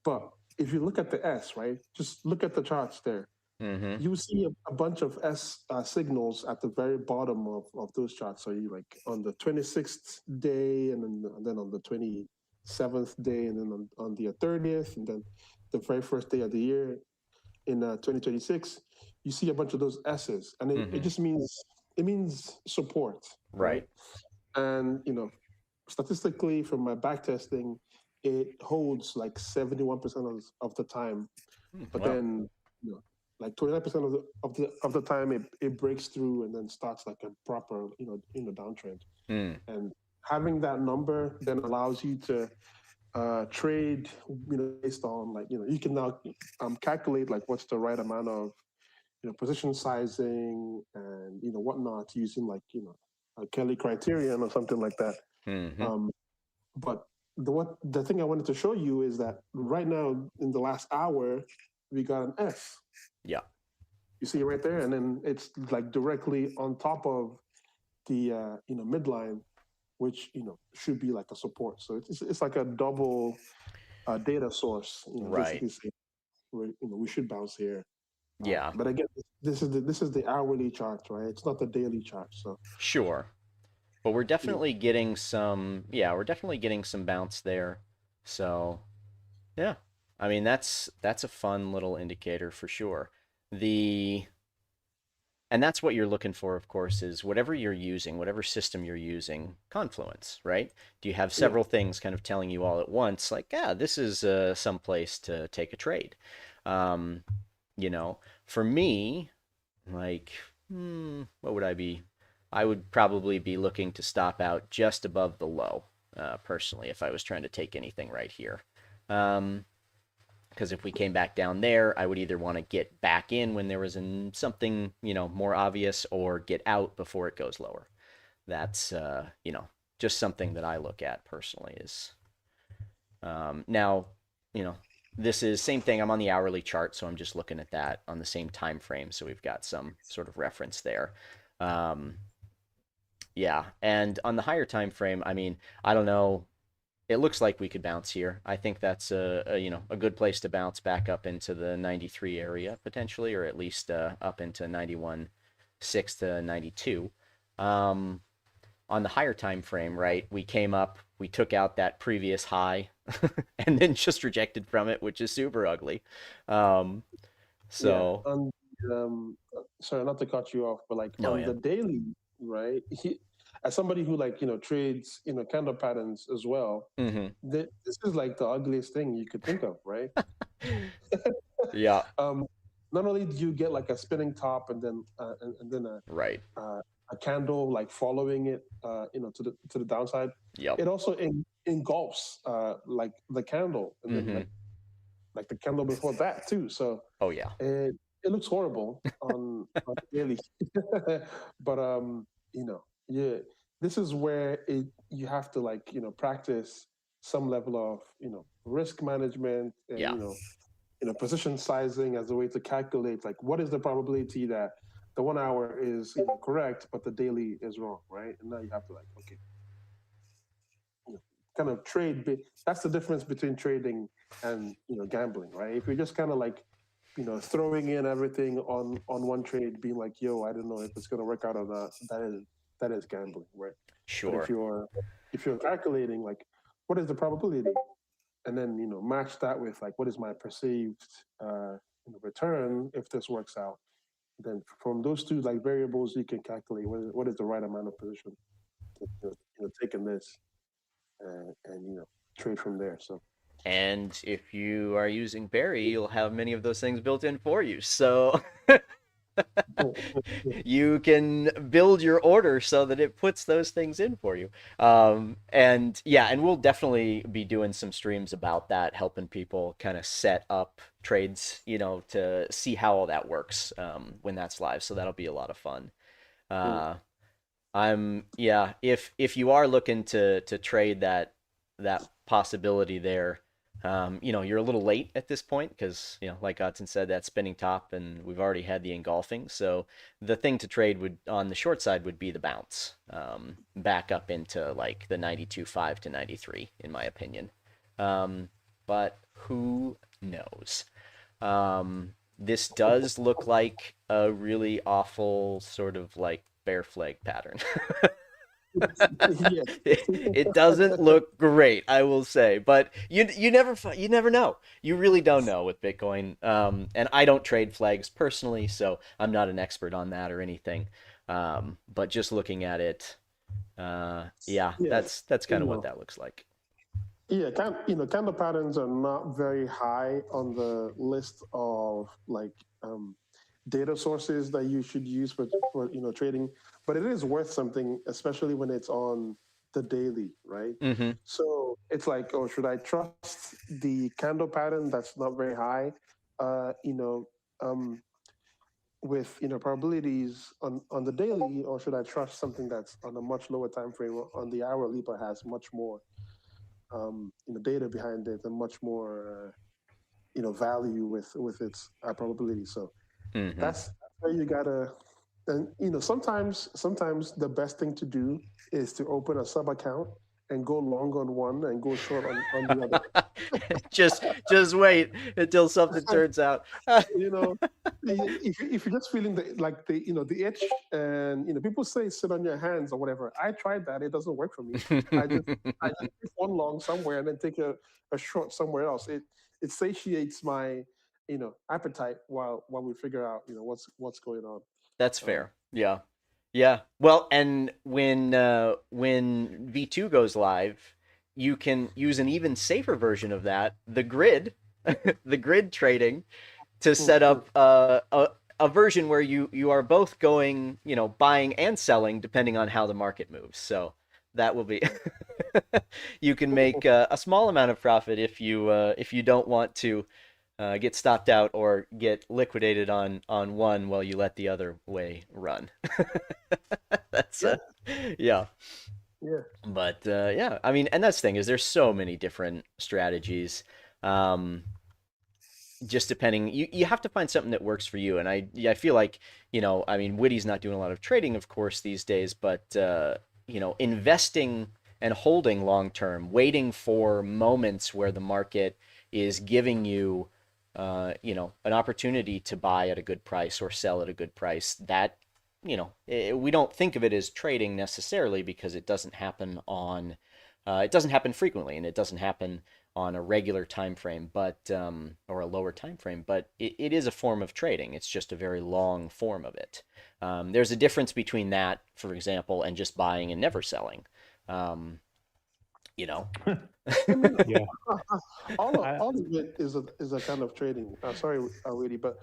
Speaker 3: But if you look at the S, right, just look at the charts there.
Speaker 1: Mm-hmm.
Speaker 3: You see a bunch of S signals at the very bottom of those charts. So you like on the 26th day, and then on the 27th day, and then on the 30th, and then the very first day of the year in 2026, you see a bunch of those S's, and it
Speaker 1: Mm-hmm.
Speaker 3: just means support, right?
Speaker 1: Right.
Speaker 3: And statistically, from my back testing, it holds like 71% of the time, but
Speaker 1: Wow.
Speaker 3: then like 29% of the time it breaks through and then starts like a proper downtrend.
Speaker 1: Mm.
Speaker 3: And having that number then allows you to trade based on like you can now calculate like what's the right amount of position sizing and whatnot using like a Kelly criterion or something like that.
Speaker 1: Mm-hmm.
Speaker 3: um, but the thing I wanted to show you is that right now in the last hour we got an S.
Speaker 1: Yeah.
Speaker 3: You see it right there, and then it's like directly on top of the midline, which should be like a support. So it's like a double data source.
Speaker 1: Right.
Speaker 3: Basically saying we should bounce here.
Speaker 1: Yeah.
Speaker 3: But again, this is the hourly chart, right? It's not the daily chart. So
Speaker 1: Sure. But we're
Speaker 3: you know,
Speaker 1: definitely getting some, yeah, we're definitely getting some bounce there. So, yeah. I mean, that's a fun little indicator for sure. The and that's what you're looking for, of course, is whatever you're using, whatever system you're using, confluence, right? Do you have
Speaker 3: yeah,
Speaker 1: several things kind of telling you all at once, like, yeah, this is some place to take a trade? Um, for me, like, what would I be? I would probably be looking to stop out just above the low, personally, if I was trying to take anything right here. Um, because if we came back down there, I would either want to get back in when there was something, more obvious or get out before it goes lower. That's, just something that I look at personally is now, you know, this is same thing. I'm on the hourly chart, so I'm just looking at that on the same time frame. So we've got some sort of reference there. Um, yeah, and on the higher time frame, I mean, I don't know. It looks like we could bounce here. I think that's a good place to bounce back up into the 93 area potentially, or at least up into 91.6 to 92. Um, on the higher time frame, right? We came up, we took out that previous high, and then just rejected from it, which is super ugly. Um,
Speaker 3: yeah.
Speaker 1: so
Speaker 3: Sorry, not to cut you off, but like
Speaker 1: no,
Speaker 3: on
Speaker 1: yeah.
Speaker 3: the daily, right? As somebody who like trades candle patterns as well,
Speaker 1: Hmm.
Speaker 3: this is like the ugliest thing you could think of, right?
Speaker 1: Yeah,
Speaker 3: um, Not only do you get like a spinning top and then
Speaker 1: right.
Speaker 3: a candle like following it, to the downside,
Speaker 1: Yep.
Speaker 3: it also engulfs like the candle and then
Speaker 1: Hmm.
Speaker 3: like the candle before that too. So
Speaker 1: Oh yeah.
Speaker 3: it looks horrible on daily, but yeah, this is where you have to like practice some level of risk management and
Speaker 1: Yeah,
Speaker 3: position sizing as a way to calculate like what is the probability that the 1 hour is correct, but the daily is wrong, right? And now you have to like okay, kind of that's the difference between trading and gambling, right? If you're just kind of like throwing in everything on one trade, being like, yo, I don't know if it's going to work out or not, that is gambling, right? But if
Speaker 1: sure.
Speaker 3: you're calculating like what is the probability, and then match that with like what is my perceived return if this works out, then from those two like variables you can calculate what is the right amount of position to take in this, and trade from there. So
Speaker 1: And if you are using Barry, you'll have many of those things built in for you. So you can build your order so that it puts those things in for you. And yeah, and we'll definitely be doing some streams about that, helping people kind of set up trades, to see how all that works when that's live. So that'll be a lot of fun. Uh, yeah, if you are looking to trade that possibility there, you're a little late at this point because, like Odson said, that's spinning top and we've already had the engulfing. So the thing to trade would on the short side would be the bounce, back up into like the 92.5 to 93, in my opinion. But who knows? This does look like a really awful sort of like bear flag pattern.
Speaker 3: yeah,
Speaker 1: It doesn't look great, I will say, but you never know. You really don't know with Bitcoin. And I don't trade flags personally, so I'm not an expert on that or anything. But just looking at it, yeah,
Speaker 3: yeah,
Speaker 1: that's kind
Speaker 3: you
Speaker 1: of what
Speaker 3: know,
Speaker 1: that looks like.
Speaker 3: yeah. Candle patterns are not very high on the list of like data sources that you should use for trading, but it is worth something, especially when it's on the daily, right?
Speaker 1: Mm-hmm.
Speaker 3: So it's like, oh, should I trust the candle pattern that's not very high, uh, you know, um, with probabilities on the daily, or should I trust something that's on a much lower time frame on the hourly but has much more data behind it and much more value with its probability. So
Speaker 1: Mm-hmm.
Speaker 3: that's where you gotta. And sometimes the best thing to do is to open a sub account and go long on one and go short on the other.
Speaker 1: Just wait until something turns out.
Speaker 3: you know if you're just feeling the itch, and people say sit on your hands or whatever. I tried that, it doesn't work for me. I just take one long somewhere and then take a short somewhere else. It satiates my appetite while we figure out what's going on.
Speaker 1: That's
Speaker 3: um
Speaker 1: fair. Yeah. Yeah. Well, and when V2 goes live, you can use an even safer version of that, the grid, the grid trading, to
Speaker 3: mm,
Speaker 1: set
Speaker 3: mm.
Speaker 1: up a version where you are both going, buying and selling depending on how the market moves. So that will be you can make a small amount of profit if you don't want to get stopped out or get liquidated on one while you let the other way run. That's
Speaker 3: Yeah,
Speaker 1: yeah.
Speaker 3: yeah.
Speaker 1: But yeah, I mean, and that's the thing is there's so many different strategies. Um, just depending, you have to find something that works for you. And I feel like, I mean, Witty's not doing a lot of trading, of course, these days, but investing and holding long term, waiting for moments where the market is giving you an opportunity to buy at a good price or sell at a good price. That, we don't think of it as trading necessarily because it doesn't happen frequently and it doesn't happen on a regular time frame, but or a lower time frame, but it is a form of trading. It's just a very long form of it. There's a difference between that, for example, and just buying and never selling. Um, you know.
Speaker 3: I mean,
Speaker 2: Yeah.
Speaker 3: all of,
Speaker 2: I,
Speaker 3: all of it is a kind of trading. Sorry, Rudy, but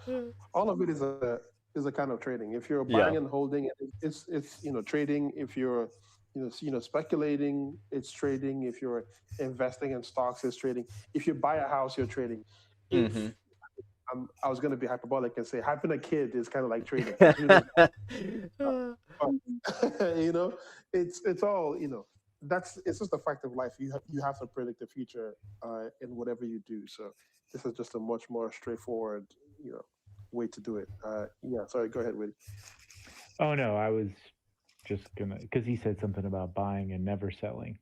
Speaker 3: all of it is a kind of trading. If you're buying
Speaker 1: Yeah.
Speaker 3: and holding, it's trading. If you're speculating, it's trading. If you're investing in stocks, it's trading. If you buy a house, you're trading.
Speaker 1: Mm-hmm.
Speaker 3: If I was going to be hyperbolic and say having a kid is kind of like trading. It's really, but, it's all. that's it's just a fact of life. You have to predict the future in whatever you do. So this is just a much more straightforward, you know, way to do it. Yeah. Sorry. Go ahead, Willie.
Speaker 2: Oh no, I was just gonna because he said something about buying and never selling,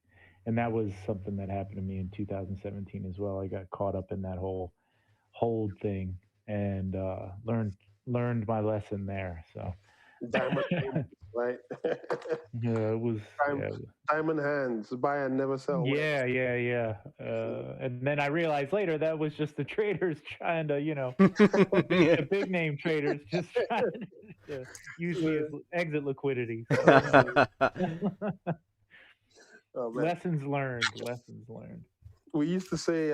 Speaker 2: and that was something that happened to me in 2017 as well. I got caught up in that whole hold thing and learned my lesson there. So
Speaker 3: Diamond hands, right?
Speaker 2: yeah, it was
Speaker 3: Diamond,
Speaker 2: yeah,
Speaker 3: diamond hands. Buy and never sell.
Speaker 2: yeah, yeah, yeah. And then I realized later that was just the traders trying to, the big name traders just trying to use me as exit liquidity. So
Speaker 3: Oh man,
Speaker 2: lessons learned. Lessons learned.
Speaker 3: we used to say,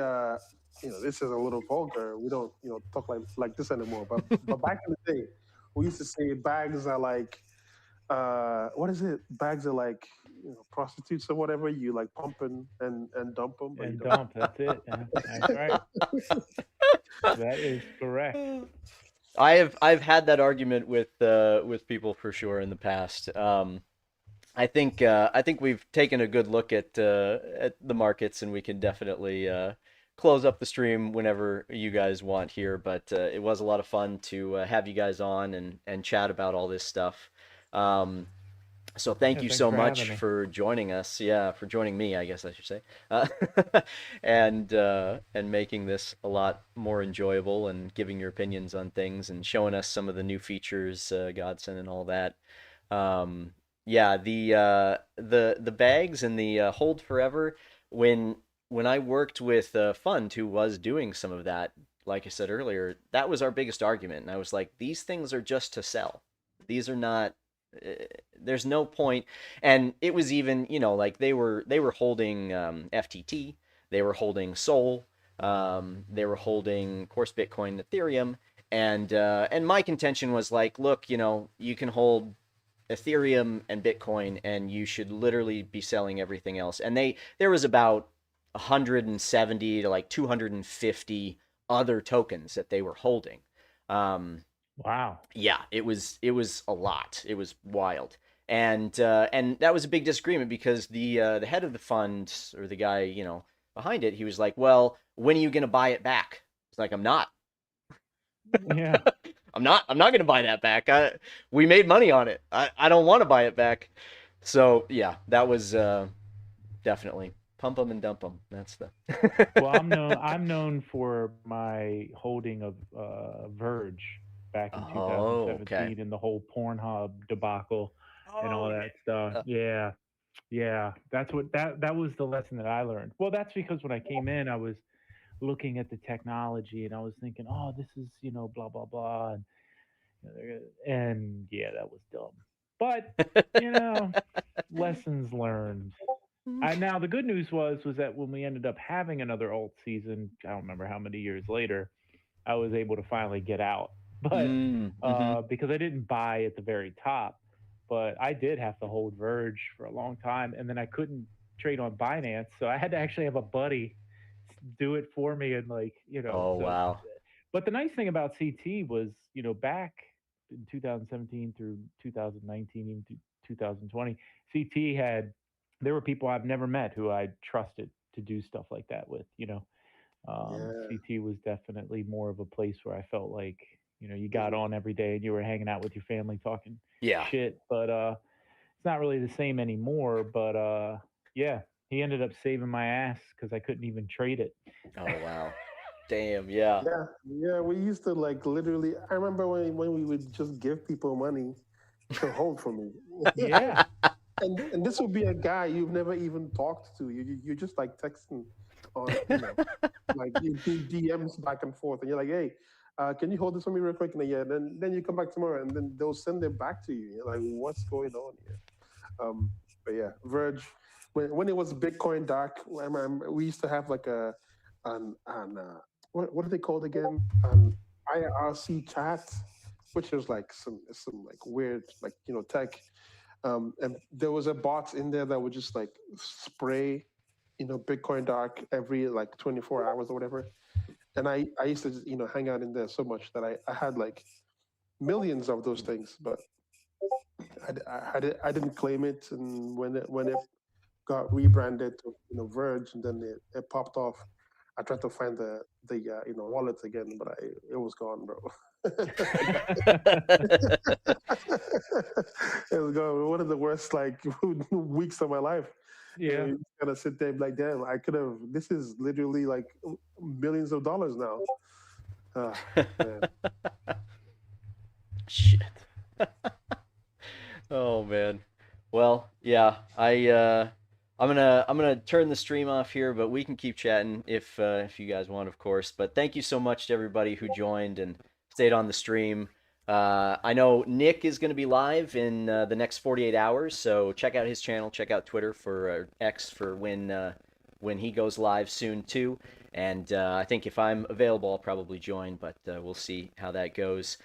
Speaker 3: this is a little vulgar. We don't, talk like this anymore. But back in the day, we used to say bags are like, what is it? Bags are like, prostitutes or whatever. You like pump and dump them, but you
Speaker 2: And
Speaker 3: don't.
Speaker 2: dump. That's it. Yeah, that's right. That is correct.
Speaker 1: I've had that argument with people for sure in the past. I think we've taken a good look at the markets, and we can definitely close up the stream whenever you guys want here. But it was a lot of fun to have you guys on and chat about all this stuff. Um, so thank
Speaker 2: Yeah,
Speaker 1: you
Speaker 2: thanks
Speaker 1: so
Speaker 2: for having
Speaker 1: much
Speaker 2: me.
Speaker 1: for joining us. Yeah, for joining me, I guess I should say, uh, and making this a lot more enjoyable and giving your opinions on things and showing us some of the new features, Godson and all that. Um, yeah, the bags and the hold forever. When when I worked with Fund, who was doing some of that, like I said earlier, that was our biggest argument, and I was like, these things are just to sell. These are not. There's no point, and it was even like they were holding FTT, they were holding Sol, they were holding, of course, Bitcoin, Ethereum, and my contention was like, look, you can hold Ethereum and Bitcoin, and you should literally be selling everything else. And there was about 170 to like 250 other tokens that they were holding. Um,
Speaker 2: Wow.
Speaker 1: yeah, it was a lot. It was wild. And that was a big disagreement because the head of the fund, or the guy, behind it, he was like, "Well, when are you going to buy it back?" It's like, "I'm not.
Speaker 2: Yeah.
Speaker 1: I'm not going to buy that back. We made money on it. I don't want to buy it back." So, yeah, that was definitely pump them and dump them. That's the
Speaker 2: Well, I'm known for my holding of Verge back in
Speaker 1: Oh, okay.
Speaker 2: 2017 and the whole Pornhub debacle and
Speaker 1: Oh,
Speaker 2: all that stuff.
Speaker 1: yeah.
Speaker 2: Yeah. Yeah, that was the lesson that I learned. Well, that's because when I came in, I was looking at the technology and I was thinking, "Oh, this is, blah blah blah." And yeah, that was dumb. But, you know, lessons learned. Now the good news was that when we ended up having another alt season, I don't remember how many years later, I was able to finally get out. But
Speaker 1: Mm-hmm.
Speaker 2: because I didn't buy at the very top, but I did have to hold Verge for a long time, and then I couldn't trade on Binance, so I had to actually have a buddy do it for me, and
Speaker 1: Oh,
Speaker 2: so.
Speaker 1: wow.
Speaker 2: But the nice thing about CT was, back in 2017 through 2019, even to 2020, CT had there were people I've never met who I trusted to do stuff like that with.
Speaker 3: Yeah.
Speaker 2: CT was definitely more of a place where I felt like you got on every day and you were hanging out with your family talking
Speaker 1: Yeah.
Speaker 2: shit. But it's not really the same anymore. But yeah, he ended up saving my ass because I couldn't even trade it.
Speaker 1: Oh, wow. Damn, yeah.
Speaker 3: Yeah, yeah, we used to like literally. I remember when we would just give people money to hold for me,
Speaker 2: Yeah,
Speaker 3: and this would be a guy you've never even talked to. You're just like texting on, like you do DMs back and forth, and you're like, hey, can you hold this for me real quick? And then, yeah, then you come back tomorrow, and then they'll send it back to you. You're like, what's going on here? But yeah, Verge. When it was Bitcoin Dark, I remember we used to have like an what are they called again? An IRC chat, which is like some like weird like tech. And there was a bot in there that would just like spray, Bitcoin Dark every like 24 hours or whatever. And I used to just, hang out in there so much that I had like millions of those things, but I didn't claim it. And when it got rebranded to Verge, and then it popped off. I tried to find the wallet again, but it was gone, bro. It was gone. One of the worst like weeks of my life.
Speaker 2: Yeah.
Speaker 3: You kind of sit there like, damn, I could have. This is literally like millions of dollars now. Man.
Speaker 1: Shit. Oh man. Well, yeah, I'm gonna turn the stream off here, but we can keep chatting if you guys want, of course. But thank you so much to everybody who joined and stayed on the stream. I know Nick is going to be live in the next 48 hours, so check out his channel, check out Twitter for X for when he goes live soon too. And I think if I'm available, I'll probably join, but we'll see how that goes.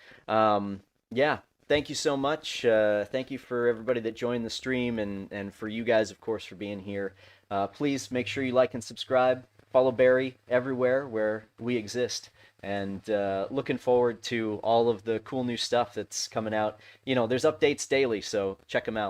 Speaker 1: Yeah, thank you so much. Thank you for everybody that joined the stream and for you guys, of course, for being here. Please make sure you like and subscribe. Follow Barry everywhere where we exist. And looking forward to all of the cool new stuff that's coming out. There's updates daily, so check them out.